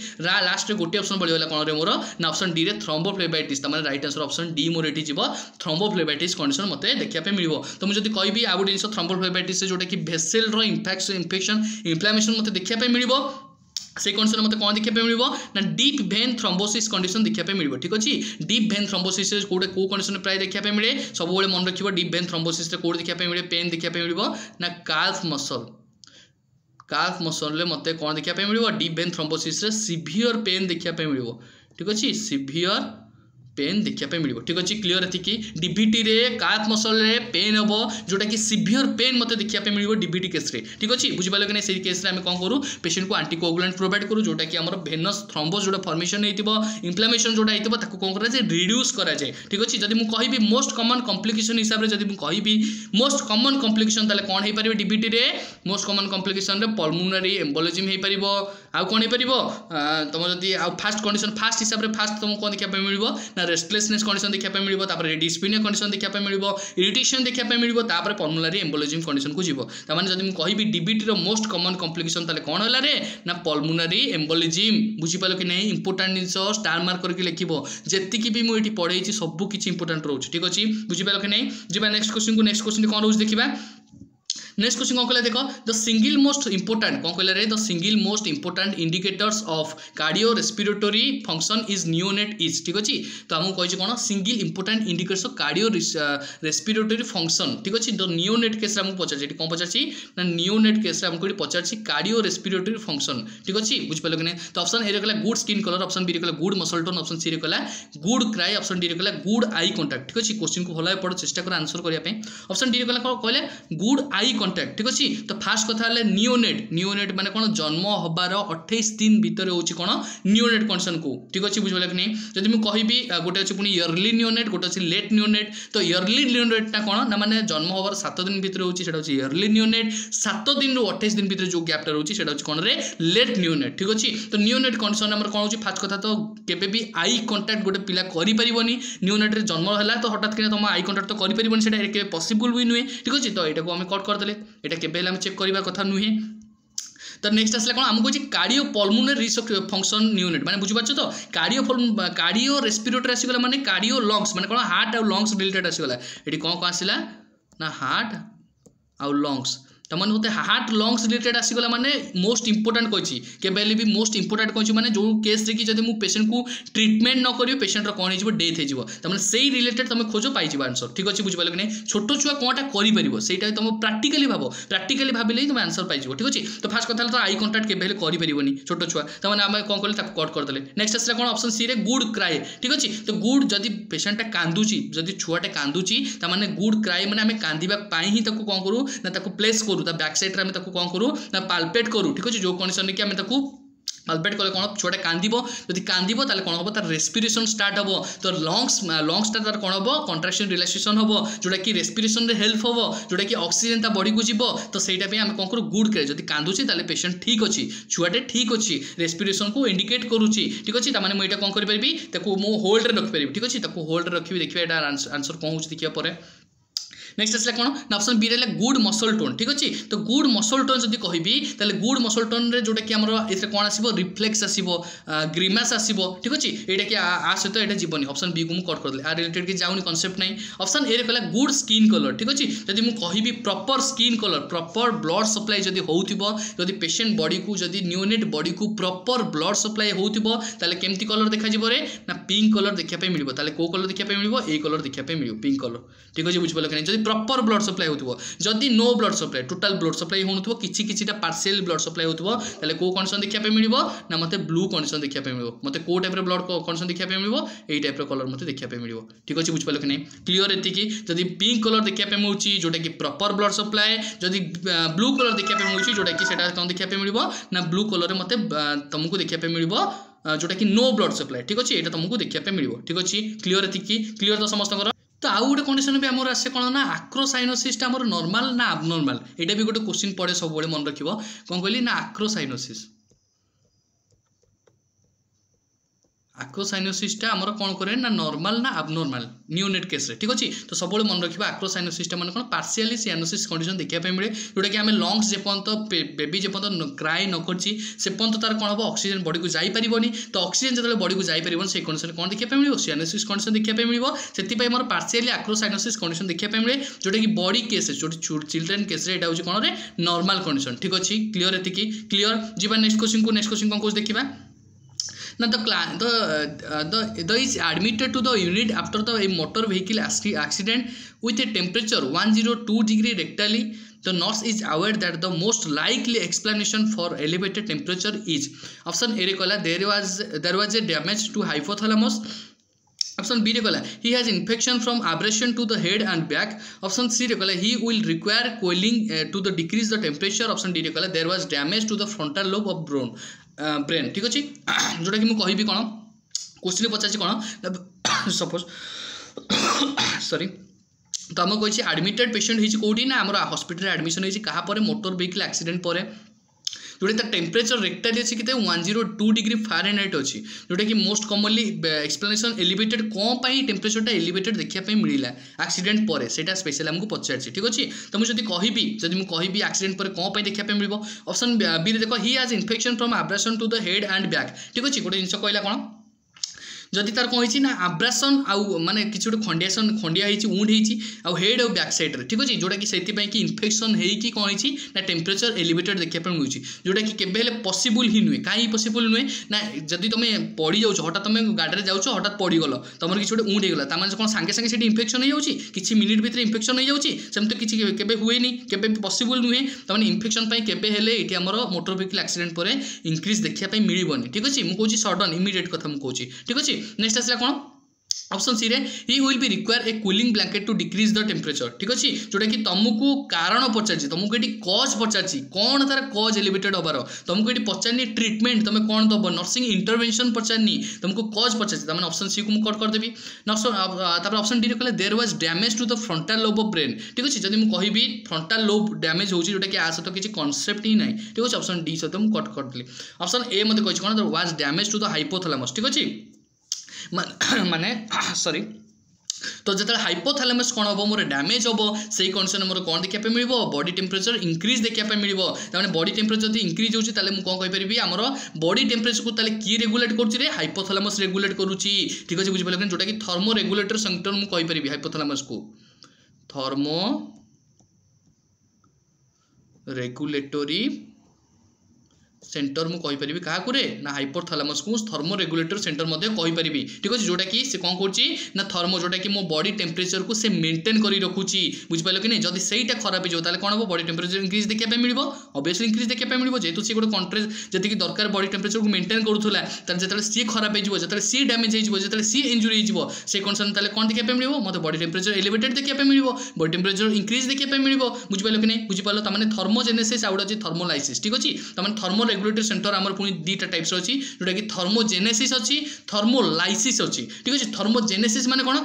लास्ट रे गोटे ऑप्शन बळी होला कोन रे मोर ना ऑप्शन डी रे थ्रोम्बोफ्लेबाइटिस त माने राइट आंसर ऑप्शन डी मोर एठी जिवो थ्रोम्बोफ्लेबाइटिस कंडीशन मते देखिया पे मिलियो तो मु जदी कहबी आ गुटे जिंस थ्रोम्बोफ्लेबाइटिस से जोटा कि भेसेल रो इन्फेक्शन इन्फ्लेमेशन मते देखिया पे मिलिबो से कंडीशन मते कोन देखिया पे मिलिबो ना डीप वेन थ्रोम्बोसिस कंडीशन देखिया पे मिलिबो ठीक अछि डीप वेन थ्रोम्बोसिस रे कोडे को कंडीशन प्राय देखिया पे मिले सब बेले मन रखिबो डीप वेन थ्रोम्बोसिस रे कोड देखिया पे मिले पेन देखिया पे मिलिबो ना काल्फ मसल ले मते कोन देखिया पे मिलिबो डीप वेन थ्रोम्बोसिस रे सिवियर पेन देखिया पे मिलिबो ठीक अछि सिवियर पेन देखिया पे मिलिबो ठीक अछि क्लियर एति कि डीबीटी रे काफ मसल रे पेन हबो जोटा कि सिवियर पेन मते देखिया पे मिलिबो डीबीटी केस रे ठीक अछि बुझि पालो कि नै सेही केस रे हम कोन करू पेशेंट को एंटीकोगुलेंट प्रोवाइड करू जोटा कि हमर वेनस थ्रोम्बोस जोटा फॉर्मेशन हेतिबो इन्फ्लेमेशन जोटा हेतिबो ताको कोन करा जे रिड्यूस करा जाय ठीक अछि जदी मु कहिबी मोस्ट कॉमन कॉम्प्लिकेशन हिसाब रे जदी मु कहिबी मोस्ट कॉमन कॉम्प्लिकेशन ताले कोन हे परिबो डीबीटी रे मोस्ट कॉमन कॉम्प्लिकेशन रे पल्मोनरी एम्बोलिज्म हे परिबो आ कोन हे परिबो तम जदी आ फास्ट कंडीशन फास्ट हिसाब रे फास्ट तम कोन देखिया पे मिलिबो रेस्टलेसनेस कंडीशन देखिया पे मिलिबो तापर डिस्पिनिया कंडीशन देखिया पे मिलिबो इरिटेशन देखिया पे मिलिबो तापर पल्मोनरी एम्बोलिज्म कंडीशन को जीवो त माने जदी मु कहिबी डीबीटी रो मोस्ट कॉमन कॉम्प्लिकेशन ताले कोन होला रे ना पल्मोनरी एम्बोलिज्म बुझि पालो कि नै इंपोर्टेंट जिंस स्टार मार्क करके लिखिबो जेति कि भी मु एठी पढेछि सब किछि इंपोर्टेंट रहउछि ठीक अछि बुझि पालो कि नै जिबा नेक्स्ट क्वेश्चन कोन रहउछि देखिबा नेक्स्ट क्वेश्चन कौन कहला देखो द सिंगल मोस्ट इंपोर्टेंट कौन कहला रे the single most important indicators of cardio respiratory function is neonate is ठीक अछि तो हम कहि कोन single important indicators of cardio respiratory function ठीक अछि तो नियोनेट केस हम पचार छी कोन पचार छी ना नियोनेट केस हम कोइ पचार छी कार्डियो रेस्पिरेटरी फंक्शन ठीक अछि बुझ पालो कि नै तो ऑप्शन ए रे कहला good skin colour option B रे कहला good muscle tone option C रे कहला गुड क्राई ऑप्शन डी रे कहला गुड आई कांटेक्ट ठीक अछि क्वेश्चन को भलाय पढ चेष्टा कर आंसर करिया पे ऑप्शन डी रे कहला गुड आई कांटेक्ट ठीक अछि तो फास्ट कथा ले नियोनेट माने कोन जन्म हबार 28 दिन भीतर होची कोन नियोनेट कंडीशन को ठीक अछि बुझबले कि नै जदि मु कहिबी गोटे अछि पुनी इयरली नियोनेट गोटे अछि लेट नियोनेट तो इयरली नियोनेट ता कोन ना माने जन्म हबार 7 दिन भीतर होची सेटा अछि इयरली नियोनेट 7 दिन रो 28 दिन भीतर जो गैप टा होची सेटा अछि कोन रे लेट नियोनेट ठीक अछि तो नियोनेट कंडीशन हमर कोन होची फास्ट कथा तो केबे भी आई कांटेक्ट गोटे पिला करि परिबोनी नियोनेट रे जन्म हला तो हठात कि तुम आई कांटेक्ट तो करि परिबोनी सेटा के पॉसिबल भी नुहे ठीक अछि तो एटा को हम कट कर देले एटा केबे हम चेक करबा कथा नुहे तो नेक्स्ट आसला कोन हमको जे कार्डियो पल्मोनरी फंक्शन नियोनेट माने बुझि पाछो तो कार्डियो रेस्पिरेटरी आसी गला माने कार्डियो लंग्स माने कोन हार्ट और लंग्स रिलेटेड आसी गला एठी कोन आसीला ना हार्ट और लंग्स तमन होते हार्ट लंग्स रिलेटेड आसी गला माने मोस्ट इंपोर्टेंट कहछि केबेली भी मोस्ट इंपोर्टेंट कहछि माने जो केस रे कि जदि मु पेशेंट को ट्रीटमेंट न करियो पेशेंट रो कोन हिजबो डेथ हिजबो तमन सेही रिलेटेड तमे खोजो पाइ जिबो आंसर ठीक अछि बुझि पालो कि नै छोटो छुआ कोनटा करि परिबो सेटा तम प्रैक्टिकली भाबिले तमे आंसर पाइ जिबो ठीक अछि तो फास्ट कथा तो आई कांटेक्ट केबेले करि परिबोनी छोटो छुआ तमन हम कोन करले ताको कट कर देले नेक्स्ट आसला कोन ऑप्शन सी रे गुड क्राई ठीक अछि तो गुड जदि पेशेंट टा कांदुची जदि छुआटे कांदुची त माने गुड क्राई माने हमें कांदिबा पाइ ही ताको कोन करू ना ताको प्लेस करू ता बैक साइड रे ताको कोन करू ना पाल्पेट करू ठीक अछि जो कंडीशन कि हमें ताको पाल्पेट कले कोन छोटा कांदिबो जदि कांदिबो ताले कोन होबो तार रेस्पिरेशन स्टार्ट होबो तो लंग्स तार कोन होबो कंट्रैक्शन रिलैक्सेशन होबो जोटा कि रेस्पिरेशन रे हेल्प होबो जोटा कि ऑक्सीजन ता बॉडी को जीवो तो सेटा पे हम कोन करू गुड करे जदि कांदुची ताले पेशेंट ठीक अछि छुआटे ठीक अछि रेस्पिरेशन को इंडिकेट करूची ठीक अछि त माने म एटा कोन करि परबी ताको मो होल्ड रे रख परबी ठीक अछि ताको होल्ड रे रखिबी देखिबा एटा आंसर कोन होची देखिया परे नेक्स्ट आसला कोन ना ऑप्शन बी रे गुड मसल टोन ठीक अछि तो गुड मसल टोन जदि कहिबी ताले गुड मसल टोन रे जोटा कि हमरो एथरे कोन आसीबो रिफ्लेक्स आसीबो ग्रीमास आसीबो ठीक अछि एटा कि आ सहित एटा जीवनी ऑप्शन बी को मु कट कर देले आ रिलेटेड कि जाउनी कांसेप्ट नै ऑप्शन ए रे कहला गुड स्किन कलर ठीक अछि जदि मु कहिबी proper skin colour proper blood supply जदि होउथिबो जदि पेशेंट बॉडी को जदि नियोनेट बॉडी को प्रॉपर ब्लड सप्लाई होउथिबो ताले केमती कलर देखा जिवो रे ना पिंक कलर देखिया पे मिलिबो ताले को कलर देखिया पे मिलिबो ए कलर देखिया पे मिलिबो पिंक कलर ठीक अछि बुझ पले कि जदि प्रॉपर ब्लड सप्लाई होतबो जदि no blood supply total blood supply होनथबो किछिटा पार्शियल ब्लड सप्लाई होतबो ताले को कंडीशन देखिया पे मिलिबो ना मते ब्लू कंडीशन देखिया पे मिलिबो मते को टाइप रे ब्लड कंडीशन देखिया पे मिलिबो एई टाइप रे कलर मते देखिया पे मिलिबो ठीक अछि बुझ पालो कि नै क्लियर एति कि जदि पिंक कलर देखिया पे मिलुची जोटा कि प्रॉपर ब्लड सप्लाई जदि ब्लू कलर देखिया पे मिलुची जोटा कि सेटा कोन देखिया पे मिलिबो ना ब्लू कलर रे मते तुमको देखिया पे मिलिबो जोटा कि नो ब्लड सप्लाई ठीक अछि एटा तुमको देखिया पे मिलिबो ठीक अछि क्लियर एति कि क्लियर तो समस्त तो आउ गोटे कंडीशन भी आमर आसे कौन ना आक्रोसाइनोसिस आमर नॉर्मल ना अबनॉर्मल एटा भी गोटे क्वेश्चन पड़े सब मन रखिबो कौन कहली ना आक्रोसाइनोसिस आमर कौन करे ना नॉर्मल ना अबनॉर्मल न्यूनेट केस रे ठीक अच्छे तो सब मन रखा आक्रोसाइनोसिस मान कौन पार्शियली सियानोसिस कंडीशन देखा मिले जोटा कि आम लंग्स जेपर्यंत बेबी जेपर्यंत क्राए न कर पर्यंत तार कौन हम ऑक्सीजन बॉडी को जापरिबनी तो ऑक्सीजन जो बॉडी को जापरिबन से कंडीशन कौन देखा मिले सियानोसिस कंडीशन देखा मिले से मोर पार्शियली आक्रोसाइनोसिस कंडीशन देखा मिले जोटा कि बॉडी केस जो चिल्ड्रेन केस यहाँ हूँ कौन नॉर्मल कंडीशन ठीक अच्छे क्लीयर एति क्लीयर जी नेक्स्ट क्वेश्चन कौन कौन देखा ना the is admitted to the unit after the a motor vehicle accident with a temperature 102 degree rectally. The nurse is aware that the most likely explanation for elevated temperature is option A rekola there was a damage to hypothalamus. Option B rekola he has infection from abrasion to the head and back. Option C rekola he will require coiling to the decrease the temperature. Option D rekola there was damage to the frontal lobe of brain ठीक अच्छे जोटा कि मुझे कौन question पचार कौन suppose sorry तो आम कही एडमिटेड पेशेंट होती कौटी ना आम हॉस्पिटल एडमिशन होती क्या मोटर व्हीकल एक्सीडेंट पर जोटा टेम्परेचर रेक्टाली अच्छी के 102 डिग्री फारेनहाइट अच्छी जोटा कि मोस्ट कॉमनली एक्सप्लेनेशन एलिवेटेड कौन टेम्परेचरटा एलिवेटेड देखा मिला एक्सीडेंट पर से स्पेशल आमको पचार ठीक अच्छे तो मुझे कहि एक्सीडेंट पर कौन देखा मिले ऑप्शन बी देख he has infection from abrasion to the head and back ठीक अच्छे गोटे जिन कहला कौन जदि तार कौन होती ना आब्रासन आउ माने किसी गोटे खंडिया उंड हो हेड और बैक साइड ठीक अच्छे जोटा कि कि इन्फेक्शन होगी कौन होती ना टेम्परेचर एलिवेटेड देखा मिलूँ जोटा कि केबे पॉसिबल ही नुहे कहीं पॉसिबल नुहे ना जदि तुम पड़ जाऊँ हठात तुम गाड़ी में जाऊँ हठात पड़गल तुम किसी गोटे उंड होगा तार कौन सांगे सांगे से इन्फेक्शन हो जाऊँगी किसी मिनिट भितर इन्फेक्शन हो जाऊँगी सेमती किसी केबे हुएनि केबे पॉसिबल नुहे तमें इन्फेक्शन केबे हेले ये आमर मोटर व्हीकल एक्सीडेंट पर इंक्रीज देखा मिलबनी ठीक अच्छे मुझे सडन इमिडिएट कथा मुझे ठीक अच्छे नेक्स्ट आसला कौन ऑप्शन सी रे he will be require a cooling blanket to decrease the temperature ठीक अच्छे जोटा कि तुमको कारण पचार तुमको ये कज पचार कौन तार कज एलिवेटेड हबार तुमको ये पचारनी ट्रिटमेंट तुम कौन दब नर्सिंग इंटरवेंशन पचारनी तुमको कज पचार ऑप्शन सी को कट करदेवी ऑप्शन डी कहले there was damage to the frontal lobe of brain ठीक अच्छे जब मुझे कहि फ्रंटल लोब डैमेज हो जोटा कि आ सहित किसी कनसेप्ट ही ना ठीक अच्छे ऑप्शन डी सहित मुझे कट करदेली ऑप्शन ए मत कही कौन was damage to the hypothalamus ठीक अच्छे माने सॉरी तो जो हाइपोथैलेमस कौन हम मोर डैमेज हम से कंडीशन मोर कौन देखा मिले बॉडी टेम्परेचर इंक्रीज देखा मिले बॉडी टेम्परेचर जो इंक्रीज होती है कौन कहीपरि आमर बॉडी टेम्परेचर को किए रेगुलेट कर हाइपोथैलेमस रेगुलेट करुच्ची ठीक अच्छे बुझिपारे जोटा कि थर्मो रेगुलेटर सेंटर मुझे कहीपरि हाइपोथैलेमस को थर्मो रेगुलेटरी सेंटर मुझे कहीपरि क्या ना हाइपोथैलेमस को थर्मो रेगुलेटर सेंटर कहीपरि ठीक अच्छे जोटा कि से कौन कर थर्मो जोटा कि मो बॉडी टेम्परेचर को से मेंटेन कर रखुची बुझिपारे कि नहीं जब सहीटा खराब हो कौन हम बॉडी टेम्परेचर इंक्रीज देखा मिले ऑब्वियसली इंक्रीज देखा मिले जेहतु सी गोटे कंट्री जी दरकार बॉडी टेम्परेचर को मेंटेन करूला जो सी खराब हो सी डैमेज हो सी इंजुरी हो से कंडीशन कौन देखा मिले मतलब बॉडी टेम्परेचर एलिवेटेड देखा मिले बॉडी टेम्परेचर इंक्रीज देखा मिले बुझिपारे कि नहीं बुझिपार तमें थर्मोजेनेसिस आउट अच्छी थर्मोलाइसिस ठीक अच्छे तमें थर्मो रेगुलेटरी सेंटर आमर पुणी दुईटा टाइप्स अच्छी जोटा कि थर्मोजेनेसिस अच्छी थर्मोलाइसिस अच्छी ठीक अच्छे थर्मोजेनेसिस माने कौन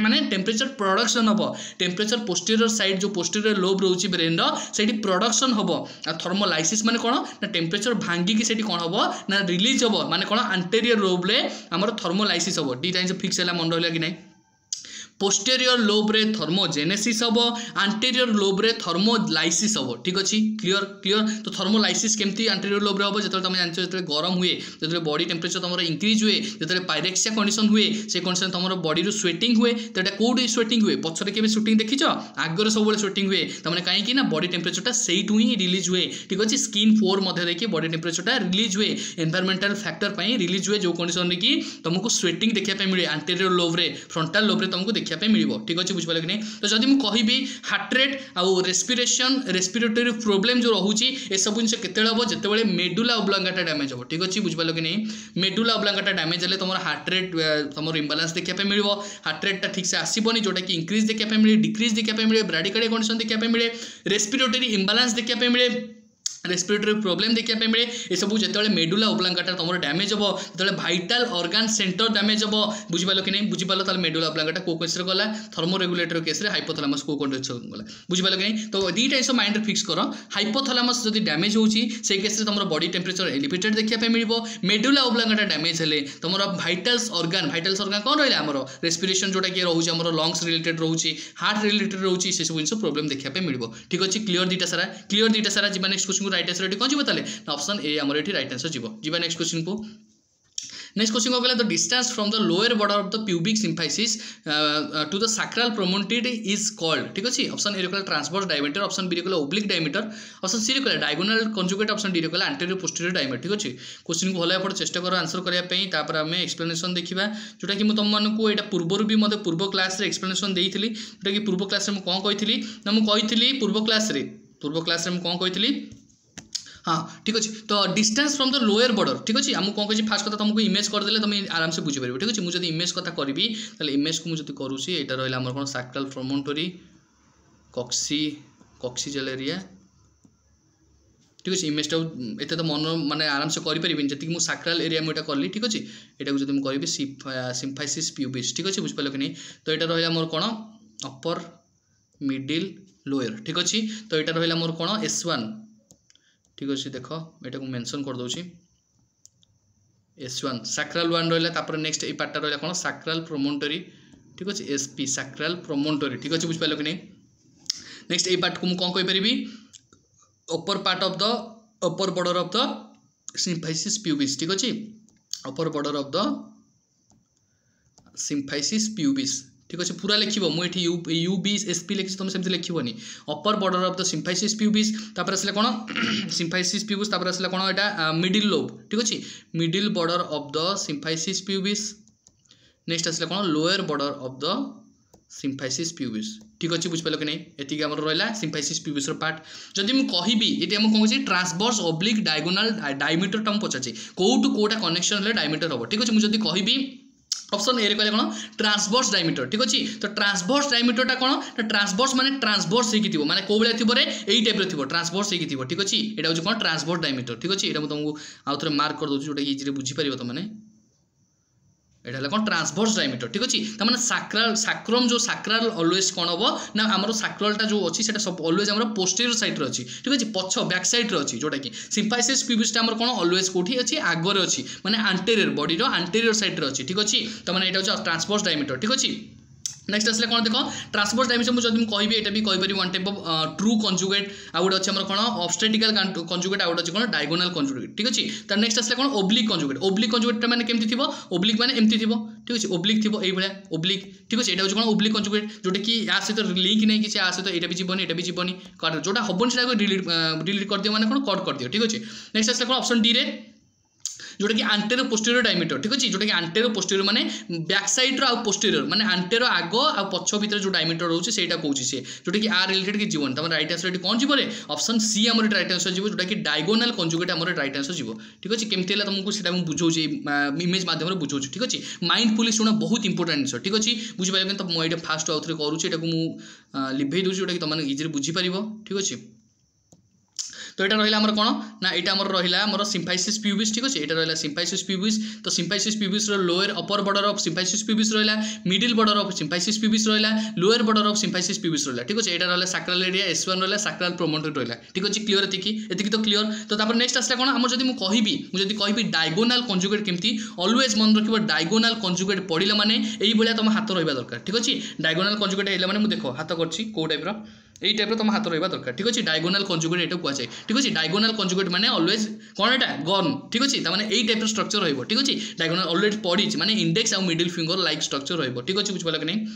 माने टेम्परेचर प्रोडक्शन हम टेम्परेचर पोस्टीरियर साइड जो पोस्टीरियर लोब रोचे ब्रेन से प्रोडक्शन हम आ थर्मोलाइसिस माने कौन ना टेम्परेचर भांगिकी से कौन हम ना रिलीज हम माने कौन एंटीरियर लोब्रे आमर थर्मोलाइसिस हम दी टाइम फिक्स है मन रहा कि नहीं पोस्टेरियर लोब्रे थर्मोजेनेसिस हम एंटीरियर लोब्रे थर्मोलाइसिस हम ठीक अच्छे क्लियर क्लियर तो थर्मोलाइसिस केमती एंटीरियर लोब्रे हम जो तुम जानते जो गरम हुए जो बॉडी टेम्परेचर तुम इंक्रीज हुए जो पायरेक्सिया कंडीशन हुए से कंडीशन तुम बॉडी स्वेटिंग हुए तो यहाँ कौटी स्वेटिंग हुए पछरे के स्वेटिंग देखीच आगे सब स्वेटिंग हुए तमें कहीं बॉडी टेम्परेचरटा से ही रिलीज हुए ठीक अच्छे स्किन फोर देखिए बॉडी टेम्परेचरटा रिलीज हुए एनवायरमेंटल फैक्टर रिलीज हुए जो कंडीशन कि तुमको स्वेटिंग देखा मिले एंटीरियर लोब्रे फ्रंटल लोब्रे तुमको देखा मिले ठीक अच्छे बुझिपारे कि नहीं तो जब मुझे कहि हार्ट रेट आउ रेस्पिरेशन रेस्पिरेटरी प्रोब्लेम जो रोचे ये सब जिन केत हम जो मेडुला ऑब्लांगाटा डैमेज हम ठीक अच्छे बुझिपारे कि नहीं मेडुला ऑब्लांगाटा डैमेज हेल्ले तुम हार्ट रेट तुम इम्बालांस देखा मिले हार्ट रेटा ठीक से आसबनी जोटा कि इंक्रीज देखा मिले डिक्रीज देखा मिले ब्राडिकार्डिया कंडीशन देखा मिले रेस्पिरेटरी इम्बालांस देखा मिले रेस्पिरेटरी प्रोब्लेम देखा मिले ये सब जो मेडुला ओब्लांगाटा तुम डैमेज हम जो भाइटाल ऑर्गन सेंटर डैमेज हम बुझिपाल कि नहीं बुझिपाल मेडुला ओब्लांगाटा को केस गला थर्मोरेगुलेटर केस हाइपोथैलेमस को केस गला बुझिपाल कि नहीं तो दीटा जिन माइंड फिक्स कर हाइपोथैलेमस जब डैमेज होची से केस तुम बॉडी टेम्परेचर एलिवेटेड देखा मिले मेडुला ओब्लांगाटा डैमेज हेले तुम भाइटाल्स ऑर्गन कौन रहा आमर रेस्पिरेशन जोटा कि रोचे आम लंग्स रिलेटेड रोचे हार्ट रिलेटेड रोचे से सब जिन प्रोब्लेम देखा मिले ठीक अच्छे क्लियर दीटा सारा जी नेक्स्ट क्वेश्चन राइट आंसर ये कौन जी ऑप्शन ए आमर ये राइट आंसर जीवा नेक्स्ट क्वेश्चन को नेक्स्ट क्वेश्चन को कहला the distance from the lower border of the pubic symphysis to the sacral promontory is called ठीक अच्छे ऑप्शन ए कहला ट्रांसवर्स डायमीटर ऑप्शन बी कहला ओब्लिक डायमीटर ऑप्शन सी कहला diagonal conjugate option D कहला anterior posterior diameter ठीक अच्छे question को भल भाव चेष्टा कर आंसर करने आम एक्सप्लेनेशन देखा जोटा कि तुमको यहाँ पूर्वर भी मतलब पूर्व क्लास एक्सप्लेनेशन देती जोटा कि पूर्व क्लास में कौन कही ना मुझे पूर्व क्लास में कौन कही हाँ ठीक अच्छे तो distance from the lower border ठीक अच्छे आमको कौन कही फास्ट कथा तुमको इमेज करदे तुम आराम से बुझीपार ठीक अच्छे मुझे इमेज कथा करी इमेज को मुझे करुँची यहाँ रहा आम कौन सैक्रल प्रोमोन्टरी कॉक्सिजल एरिया ठीक अच्छे इमेजटा एत तो मन माने आराम से करें जी मुझे सैक्रल एरिया मुझे कली ठीक अच्छे यहाँ जो मुझे करी सिम्फाइसिस प्यूबिस ठीक अच्छे बुझिपाल कि नहीं तो यहाँ रहा मोर कौन अपर मिडिल लोअर ठीक अच्छे तो यहाँ रहा मोर कौन S1 ठीक अच्छे देख यहाँ को मेंशन कर दूसरी S1 सैक्रल 1 रहा नेक्स्ट ये पार्टा रहा कौन सैक्रल प्रोमोन्टरी ठीक अच्छे SP सैक्रल प्रोमोन्टरी ठीक अच्छे बुझिपाल कि नहीं नेक्स्ट ये पार्ट को मुझे कौन कहीपरि upper part of the upper border of the symphysis pubis ठीक अच्छे upper border of the symphysis pubis ठीक अच्छे पूरा लिख मुझे यू बी SP लिखी तुम सेमती लिखनी अपर border of the symphysis pubis तापर आसला कौन सिम्फाइसिस प्यूबिस तापर आसला कौन यहाँ मिडिल लोब ठीक अच्छे middle border of the symphysis pubis next आसला कौन lower border of the symphysis pubis ठीक अच्छे बुझिपाल कि नहीं एति आम रहा सिम्फाइसिस प्यूबिस पार्ट जदि मुझे कहबी ये आम कौन ट्रांसवर्स ओब्लिक डायगोनल डायमीटर मुझे पचारे कौटू कौटा कनेक्शन डायमीटर हम ठीक अच्छे मुझे कहबी ऑप्शन ए कहले कौन ट्रांसवर्स डायमीटर ठीक अच्छे तो ट्रांसवर्स डायमीटर कौन ट्रांसवर्स माने ट्रांसवर्स हो माने कौ भाया थी यही टाइप थी ट्रांसवर्स हो ठीक अच्छे यहाँ हूँ कौन ट्रांसवर्स डायमीटर ठीक अच्छे यहाँ तुमको आउ थे मार्क कर दूसरी जोटा इजी बुझीपार तुमने यहाँ कौन ट्रांसवर्स डायमीटर ठीक अच्छे तमाने सैक्रम जो सैक्रल ऑलवेज कौन हम ना आम सैक्रलटा जो अच्छी सब ऑलवेज आम पोस्टीरियर साइड रे अच्छी ठीक अच्छे पछ बैक साइड रे अच्छी जोटा कि सिम्फाइसिस प्यूबिसटा आम कौन ऑलवेज कौटी अच्छी आगे अच्छी माने आंटेरियर बॉडी आंटेरियर साइड रे अच्छी ठीक अच्छे तमाने यहाँ हूँ ट्रांसवर्स डायमीटर ठीक अच्छे नेक्स्ट आसले कौन देख ट्रांसवर्स डायमीटर मुझे जब कह यहाँ भी कहीपर one type of true conjugate आ गए अच्छे कौन ऑब्स्टेटिकल कंजुगेट आ गए अच्छे कौन डायगोनल कंजुगेट ठीक अच्छे तर नेक्स्ट आसले कौन ओब्लिक कंजुगेट मैंने केमती थी ओब्लिक मैंने एमती थी ठीक अच्छे ओब्लिक थी ये ओब्लिक ठीक अच्छे यहाँ हूँ कौन ओब्लिक कंजुगेट जोटा कि या सहित लिंक नहीं कि सहित यहाँ भी जीवन यहाँ भी जीवन जोटा हम से डिलीट कर दियो मैंने कौन कट कर दियो ठीक अच्छे नेक्स्ट आसले कौन ऑप्शन डी रे जोटा कि आंटेरो पोस्टीरियर डायमीटर ठीक अच्छे जोटा कि आंटेरो पोस्टीरियर माने बैक साइड रो पोस्टीरियर माने आंटेरो आगो आ पछ भीतर जो डायमीटर रोचे सेटा कहूँ सी जोटा कि आर रिलेटेड कि जीवन तुम राइट आंसर कौन जीव ऑप्शन सी आम राइट आंसर जीव जोटा कि डायगोनल कंजुगेट आम राइट आंसर जीव ठीक अच्छे केमती तुमको सीटा बुझाऊँ इमेज मध्यम बुझाऊँ ठीक अच्छे माइंडफुली शुण बहुत इंपोर्टेंट जिन ठीक अच्छे बुझीपार तो मुझे फास्ट आउ थे करूँ लिभे दूसरी जोटा कि तुम इजी बुझीपार ठीक अच्छे तो यहाँ रहा कौन ना यहाँ रहा सिम्फाइसिस प्यूबिस ठीक अच्छे यहाँ रहा सिम्फाइसिस प्यूबिस तो symphysis pubis lower upper border of symphysis pubis रहा middle border of symphysis pubis रहा lower border of symphysis pubis रहा ठीक अच्छे यहाँ रहा सैक्रल एरिया S1 रहा सैक्रल प्रोमोन्टरी रहा ठीक अच्छे क्लियर एतिकी तो क्लियर तो नेक्स्ट आसला कौन आम जब मुझे कहि डायगोनल कंजुगेट केमती ऑलवेज मन रखिब डायगोनल कंजुगेट पढ़िला माने एई भलिया तुम हाथ रहा दरकार ठीक अच्छे डायगोनल कंजुगेट है माने देख हाथ करछि को टाइप यही टाइप तुम हाथ रहा दरकार ठीक अच्छे डायगोनल कंजुगेट ये कहुए ठीक अच्छे डायगोनल कंजुगेट माने ऑलवेज कौन यहाँ गन ठीक अच्छे ताने यही टाइप स्ट्रक्चर रही ठीक अच्छे डायगोनल ऑलरेडी पढ़ी माने इंडेक्स और मिडिल फिंगर लाइक स्ट्रक्चर रही ठीक अच्छे बुझिपाल कि नहीं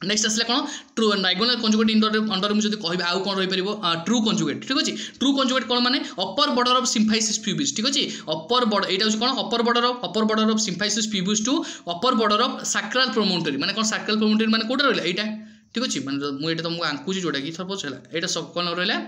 नेक्स्ट आसला कौन ट्रू डायगोनल कंजुगेट अंडर मुझे कह आउ कौन रही ट्रू कंजुगेट ठीक अच्छे ट्रू कंजुगेट कौन माने upper border of symphysis pubis ठीक अच्छे अपर बॉर्डर यहाँ हूँ कौन upper border of symphysis pubis to upper border of sacral promontory माने कौन सैक्रल प्रोमोन्टरी माने कोटा रहा यहाँ ठीक अच्छे मैंने मुझे तुमको आंकुची जोटा कि सपोज है यहाँ कौन रहा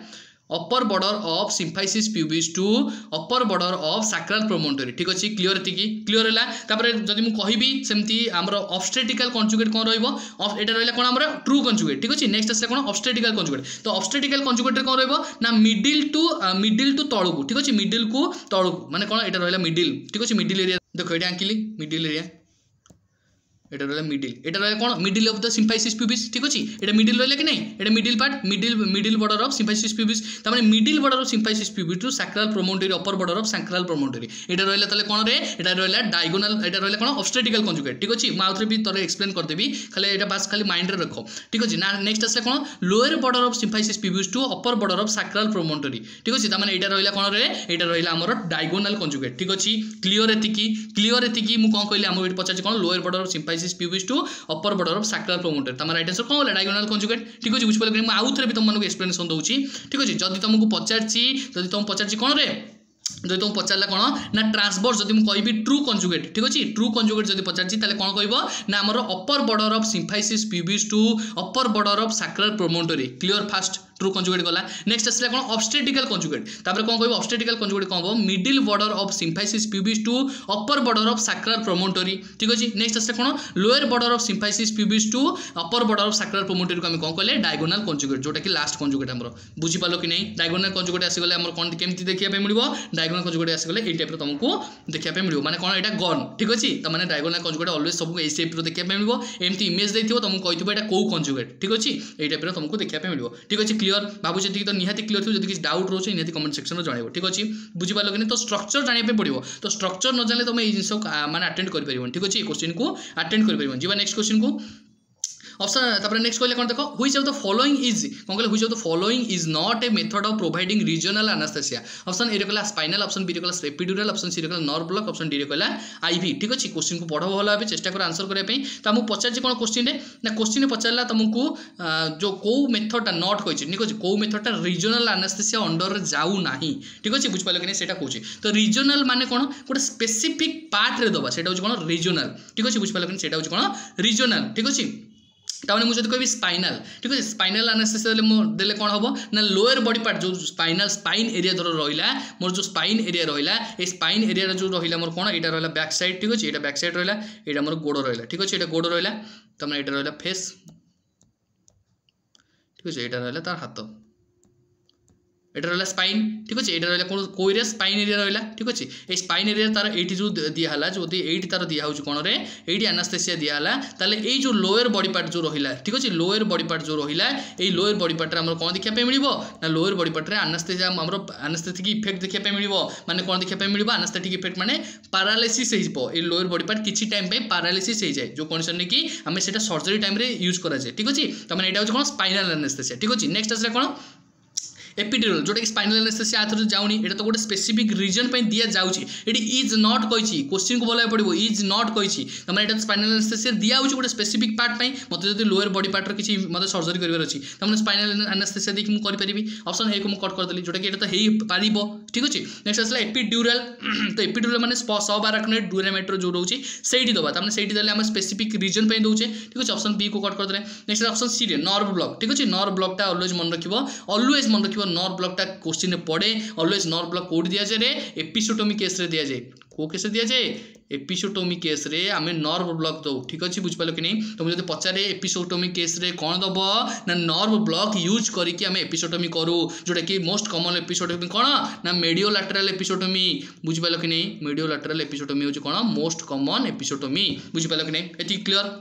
upper border of symphysis pubis to upper border of sacral promontory ठीक अच्छे क्लियर एतिकी क्लियर है तापर जदि मु कहिबी सेमती हमर ऑब्स्टेटिकल कंजुगेट कोन रहइबो एटा रहला कोन हमर ट्रू कंजुगेट ठीक अछि नेक्स्ट असले कोन ऑब्स्टेटिकल कंजुगेट तो ऑब्स्टेटिकल कंजुगेट रे कोन रहइबो ना मिडिल टू तळकु ठीक अछि मिडिल को तळकु माने कोन एटा रहला मिडिल ठीक अछि मिडिल एरिया देखो एटा आंकिली मिडिल एरिया एटा रहला मिडिल एटा रहला कोन middle of the symphysis pubis ठीक अछि एटा मिडिल रहला कि नै एटा middle part middle border of symphysis pubis त माने middle border of symphysis pubis to sacral promontory upper border of sacral promontory एटा रहला तले कोन रे एटा रहला डायगोनल एटा रहला कोन ऑब्स्टेटिकल कंजुगेट ठीक अछि म आउथरे भी तरे एक्सप्लेन कर देबी खाली एटा बस खाली माइंड रे रखो ठीक अछि ना नेक्स्ट असले कोन lower border of symphysis pubis to upper border of sacral promontory ठीक अछि त माने एटा रहला कोन रे एटा रहला हमर डायगोनल कंजुगेट ठीक अछि क्लियर एतिकी मु कोन कहली हम एट पचाछि कोन lower border of symphysis pubis to upper border of sacral promontory तमरा राइट आंसर कोन होला डायगोनल कंजुगेट ठीक अछि बुझ पले कि म आउथरे भी तुमनको एक्सप्लेनेशन दउची ठीक अछि जदि तुमको पचारची कोन रे जदि तुम पचारला कोन ना ट्रांसवर्स जदि मु कहबी ट्रू कंजुगेट ठीक अछि ट्रू कंजुगेट जदि पचारची ताले कोन कहबो ना हमर upper border of symphysis pubis to upper border of sacral promontory clear first true conjugate गला नेक्स्ट असला कोन ऑब्स्टेटिकल कंजुगेट तापर कोन कहबो ऑब्स्टेटिकल कंजुगेट कोन कहबो middle border of symphysis pubis to upper border of sacral promontory ठीक अछि next असला कोन lower border of symphysis pubis to upper border of sacral promontory को हम कोन कहले डायगोनल कंजुगेट जोटा कि लास्ट कंजुगेट हमरो बुझी पालो कि नै डायगोनल कंजुगेट आसी गले हमर कोन केमति देखिया पे मिलबो डायगोनल कंजुगेट आसी गले ए टाइप रो तुमको देखिया पे मिलबो माने कोन एटा गन ठीक अछि त माने डायगोनल कंजुगेट ऑलवेज सब ए शेप रो देखिया पे मिलबो एमति इमेज देथिबो तुमको कहिथिबो एटा को कंजुगेट ठीक अछि ए टाइप रो तुमको देखिया पे मिलबो ठीक अछि क्लियर बाबू जे तो निहाती क्लियर थो जदि किसी डाउट रोचे निहाती कमेंट सेक्शन में जणाइबो ठीक अछि बुझी पालो कि तो स्ट्रक्चर जानिया पे पड़िबो तो स्ट्रक्चर न जानले तुम ए जिंस माने अटेंड कर परिबो ठीक अछि क्वेश्चन को अटेंड कर परिबो जीवा नेक्स्ट क्वेश्चन को ऑप्शन तापर नेक्स्ट कहले कोन देखो which of the following is कोन कहले which of the following is not a method of providing regional anaesthesia option A रे कहला स्पाइनल ऑप्शन बी रे कहला एपिड्यूरल ऑप्शन सी रे कहला नर्व ब्लॉक ऑप्शन डी रे कहला आईवी ठीक अछि क्वेश्चन को पढो भलो भाबे चेष्टा कर आंसर करे पई त हम पचार जे कोन क्वेश्चन रे ना क्वेश्चन पचारला तुमको जो को मेथड नॉट कहछि ठीक अछि को मेथड रीजनल एनास्थेसिया अंडर रे जाऊ नाही ठीक अछि बुझ पालो कि सेटा कहछि तो रीजनल माने कोन गोटे स्पेसिफिक पार्ट रे दबा सेटा अछि कोन रीजनल ठीक अछि बुझ पालो कि सेटा अछि कोन रीजनल ठीक अछि ताने मुझे कहबी स्पाइनल ठीक है स्पाइनल एनास्थेसिया देले कौन हम ना लोअर बॉडी पार्ट जो स्पाइन एरिया धर रहा मोर जो स्पाइन एरिया रहा ए स्पाइन एरिया जो रहा मोर कौन यहाँ रहा बैक साइड ठीक अच्छे यहाँ बैक साइड रहा यहाँ मोर गोड़ रहा ठीक अच्छे यहाँ गोड़ रहा तमें यहाँ रहा फेस ठीक है यहाँ रहा तार हाथ एटा रहा स्पाइन ठीक अच्छे यहाँ रहा कौ एरिया स्पाइन एरिया रहा ठीक अच्छे ये स्पाइन एरिया तार ये जो दिहला जो ये तार दिया कौन रे ये एनास्थेसिया दिहला ताले ये जो लोअर बॉडी पार्ट जो रहा ठीक अच्छे लोअर बॉडी पार्ट जो रहा ये लोअर बॉडी पार्ट में कौन देखा मिल ना लोअर बॉडी पार्ट में एनास्थेसिया एनास्थेटिक इफेक्ट देखा मिल माने कौन देखा मिल एनास्थेटिक इफेक्ट माने पैरालिसिस हो लोअर बॉडी पार्ट किसी टाइम पे पैरालिसिस हो जाए जो कंडीशन में कि आम से सर्जरी टाइम यूज कराए ठीक अच्छे तो मैंने यहाँ कौन स्पाइनल एनास्थेसिया ठीक अच्छे नेक्स्ट आसला कौन एपिड्यूरल जोटा कि स्पाइनल एनास्थेसिया आथर जाउनी एटा तो गोटे स्पेसिफिक रीजन पे दिया जाउची एटी इज नॉट कहिची क्वेश्चन को बोलाय पड़िबो इज नॉट कहिची त माने एटा स्पाइनल एनास्थेसिया दिया होची गोटे स्पेसिफिक पार्ट पे मते जदी लोअर बॉडी पार्ट रो किछि मते सर्जरी करबार अछि त माने स्पाइनल एनास्थेसिया देखि मु करि परिबि ऑप्शन ए को मु कट कर देली जोटा कि एटा तो हेई पारिबो ठीक अछि नेक्स्ट असला एपिड्यूरल तो एपिड्यूरल माने सब आराक्नोइड ड्यूरामेटर जो रहउची सेठी दबा त माने सेठी देले हम स्पेसिफिक रीजन पे दोचे ठीक अछि ऑप्शन बी को कट कर देले नेक्स्ट ऑप्शन सी रे नर्व ब्लॉक ठीक अछि नर्व ब्लॉक ता ऑलवेज मन रखिबो ऑलवेज मन रखिबो नर्व ब्लॉक ता क्वेश्चन पड़े ऑलवेज नर्व ब्लॉक कोड दिया जाए रे एपिसोटोमी केस रे दिया जाए को केस दिया जाए एपिसोटोमी केस रे आमे नर्व ब्लॉक दो ठीक अछि बुझ पालो कि नहीं तुम जदि पचारे एपिसोटोमी केस रे कोन दबो ना नर्व ब्लॉक यूज करी कि आमे एपिसोटोमी करू जोटा कि मोस्ट कॉमन एपिसोटोमी कोन ना मेडियोलैटरल एपिसोटोमी बुझ पालो कि नहीं मेडियोलैटरल एपिसोटोमी होची कोन मोस्ट कॉमन एपिसोटोमी बुझ पालो कि नहीं एति क्लियर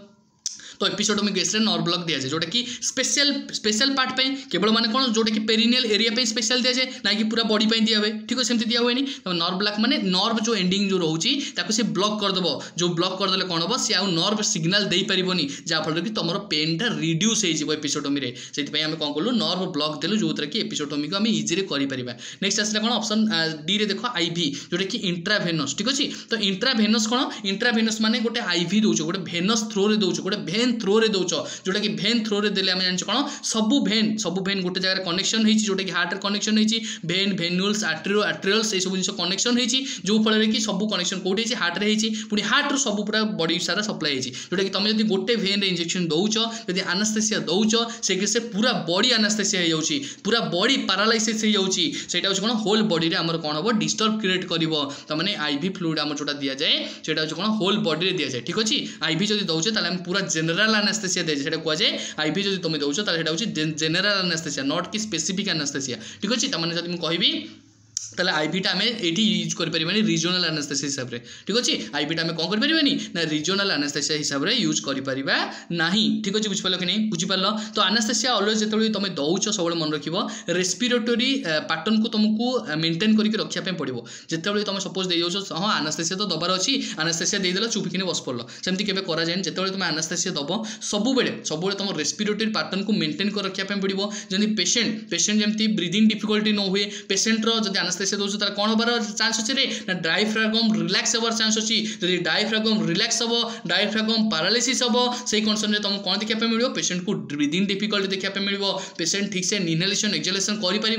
तो एपिसोटोमी केस रे नर्व ब्लॉक दिया जाए जोटा कि स्पेशल पार्ट पे केवल माने कोन जोटा कि पेरिनियल एरिया पे स्पेशल दिया जाए ना कि पूरा बॉडी पे दिया हुए ठीक है सेमती दिया हुए नहीं तो नर्व ब्लॉक माने नर्व जो एंडिंग जो रहउची ताको से ब्लॉक कर दबो जो ब्लॉक कर देले कोन हो से आ नर्व सिग्नल देई परिबोनी जा फल कि तमरो पेन टा रिड्यूस हे जिवो एपिसोटोमी रे सेति पय हम कोन करलु नर्व ब्लॉक देलु जोतरा कि एपिसोटोमी को हम इजी रे करि परिबा नेक्स्ट आसला कोन ऑप्शन डी रे देखो आईवी जोटा कि इंट्रावेनस ठीक अछि तो इंट्रावेनस कोन इंट्रावेनस माने गोटे आईवी दोछ गोटे वेनस थ्रो रे दोछ गोटे वेन भेन थ्रो रे दौच जोटा कि भेन थ्रो रे देले आम जान कौन सब भेन गोटे जगह कनेक्शन होती जोटा कि हार्ट कनेक्शन होती भेन भेन्यूल्स आर्टेरियल्स ये सब जिन कनेक्शन होती जो फल कि सब कनेक्शन कौटी हार्ट रे पुणी हार्ट रू सब पूरा बॉडी सारा सप्लाई होती जोटा कि तुम जब गोटे भेन इंजेक्शन दौच जब आनास्थेसिया दौच से पूरा बॉडी आनास्थेसिया हो पूरा बॉडी पैरालाइसिस हो जाए कौन होल बॉडी रे आमर कौन हम डिस्टर्ब क्रिएट कर मैंने आईवी फ्लूइड आम जोटा दि जाए सेटा कौन होल बॉडी रे दि जाए ठीक अच्छे आईवी जब दौचे ताले पूरा जेनेराल आनास्थेसिया दे जाए कहुए आईवी जब तुम दौच जेनेराल आनास्थेसिया नॉट कि स्पेसिफिक आनास्थेसिया ठीक अच्छे तमाने जब मुझे कहबी ताले आईवीटा आम ये यूज कर रिजनल आनास्थेसिया हिसाब से ठीक अच्छे आईवीटा आम कौन कर ना रिजनल आनास्थेसिया हिसाब से यूज कर ना ठीक अच्छे बुझिपार कि नहीं बुझिपार तो आनास्थेसिया अलवेज जो तुम दौच सब मन रख रेस्पिरेटरी पैटर्न को तुमको मेंटेन करके रखापी पड़ो जिते तुम सपोज दे जाऊँ हाँ आनास्थेसिया तो दबार अच्छी आनास्थेसिया देदेल चुपिकी बस पड़ल सेमती केवे कराए जिते तुम आनास्थेसिया दब सब तुम रेस्पिरेटरी पैटर्न को मेंटेन कर रखापी पड़ो जमी पेसेंट जमी ब्रीदिंग डिफिकल्टी न हुए पेसेंटर जब आनास्थेसिया दौर तार कौन हबार चांस अच्छे रे ना डायफ्रागम रिलैक्स हबार चांस अच्छी जब डायफ्रागम रिलैक्स हम डायफ्रागम पैरालिसिस हम से कंडीशन में तुमको कौन देखा मिले पेसेंट को ब्रीदिंग डिफिकल्टी देखा मिले पेसेंट ठीक से इनहेलेशन एक्सहेलेशन करें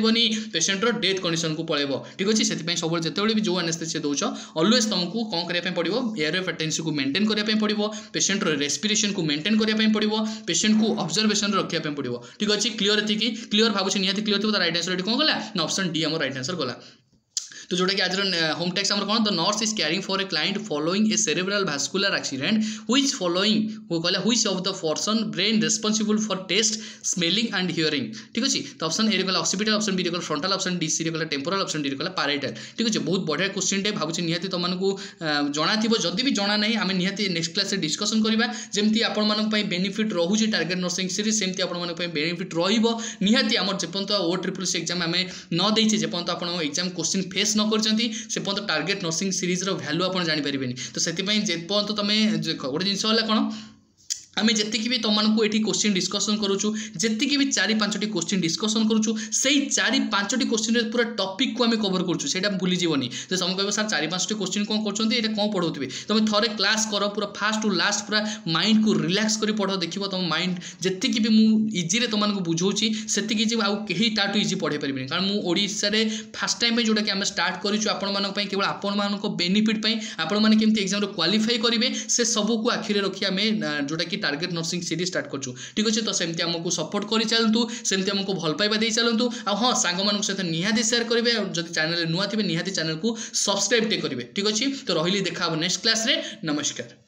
पेसेंटर डेथ कंडीशन को पड़े ठीक अच्छे से सब जिते भी जो आनास्थेसिया दौच अलवेज तुमको कौन करने पड़ो एयर ऑफ एटेंसी को मेंटेन करने पड़ो पेसेंटर रेस्पिरेशन को मेंटेन करने पड़ो पेसेंट को ऑब्जर्वेशन रखापी पड़ो ठीक अच्छे क्लियर थी क्लियर भावुँ निहाती क्लियर थी राइट आंसर कौन गला ना ऑप्शन डी आम राइट आंसर गला तो जोटा कि आज होम टेक्स आम कौन the nurse is caring for a client following a cerebral vascular accident which following वो कहला which of the person brain responsible for taste smelling and hearing ठीक अच्छे तो ऑप्शन ए कहला ऑक्सीपिटल ऑप्शन बी कहला फ्रंटल ऑप्शन डी सी कहला temporal option D कहला parietal ठीक अच्छे बहुत बढ़िया क्वेश्चन टे भावुँ निहाती तुमको जना थी जदि भी जना नहीं आम निहाती नेक्स्ट क्लास डिस्कसन करवा जमी आपण बेनिफिट रोचे टार्गेट नर्सिंग सीरीज सेमती आपण बेनिफिट रही आम जेपर्यंत ओ ट्रिपल सी एग्जाम आम न देचे जेपर्यंत आप एग्जाम क्वेश्चन फेस न करछंती से पर्यंत टार्गेट नर्सिंग सीरीज रो वैल्यू आप जानी तो से जेपर्यंत तुम गोटे जिनस कौन आम जी भी तुमको ये क्वेश्चन डिस्कसन करूँ जी भी 4-5टी क्वेश्चन डिस्कसन करूँ से 4-5टी क्वेश्चन पूरा टॉपिक को आम कवर करूँ भूली जीवनी तो तुम कह सर 4-5टी क्वेश्चन कौन कर कौन पढ़ाऊे तुम थे क्लास कर पूरा फास्ट टू लास्ट पूरा माइंड को रिलैक्स कर पढ़ देख तुम माइंड जी भी मुझे तुमको बुझाऊँगी से कहीं ताठू इजी पढ़े पारे कारण मुझे फास्ट टाइम जोटा कि आम स्टार्ट करूँ केवल आपण बेनिफिट आपण मैंने केमती एग्जाम क्वालिफाई करेंगे से सबको आखिरी रखी आम जोटा कि टार्गेट नर्सिंग सीरीज स्टार्ट करूँ ठीक अच्छे तो सेमती आमको सपोर्ट कर चलतु सेमती आमको भल पाइबा दे चलतु आ हाँ सांग मान सहित निहाती शेयर करेंगे जब चैनल नुआ थे निहाती चैनल को सब्सक्राइब करेंगे ठीक अच्छे तो रही देखा नेक्स्ट क्लास रे नमस्कार।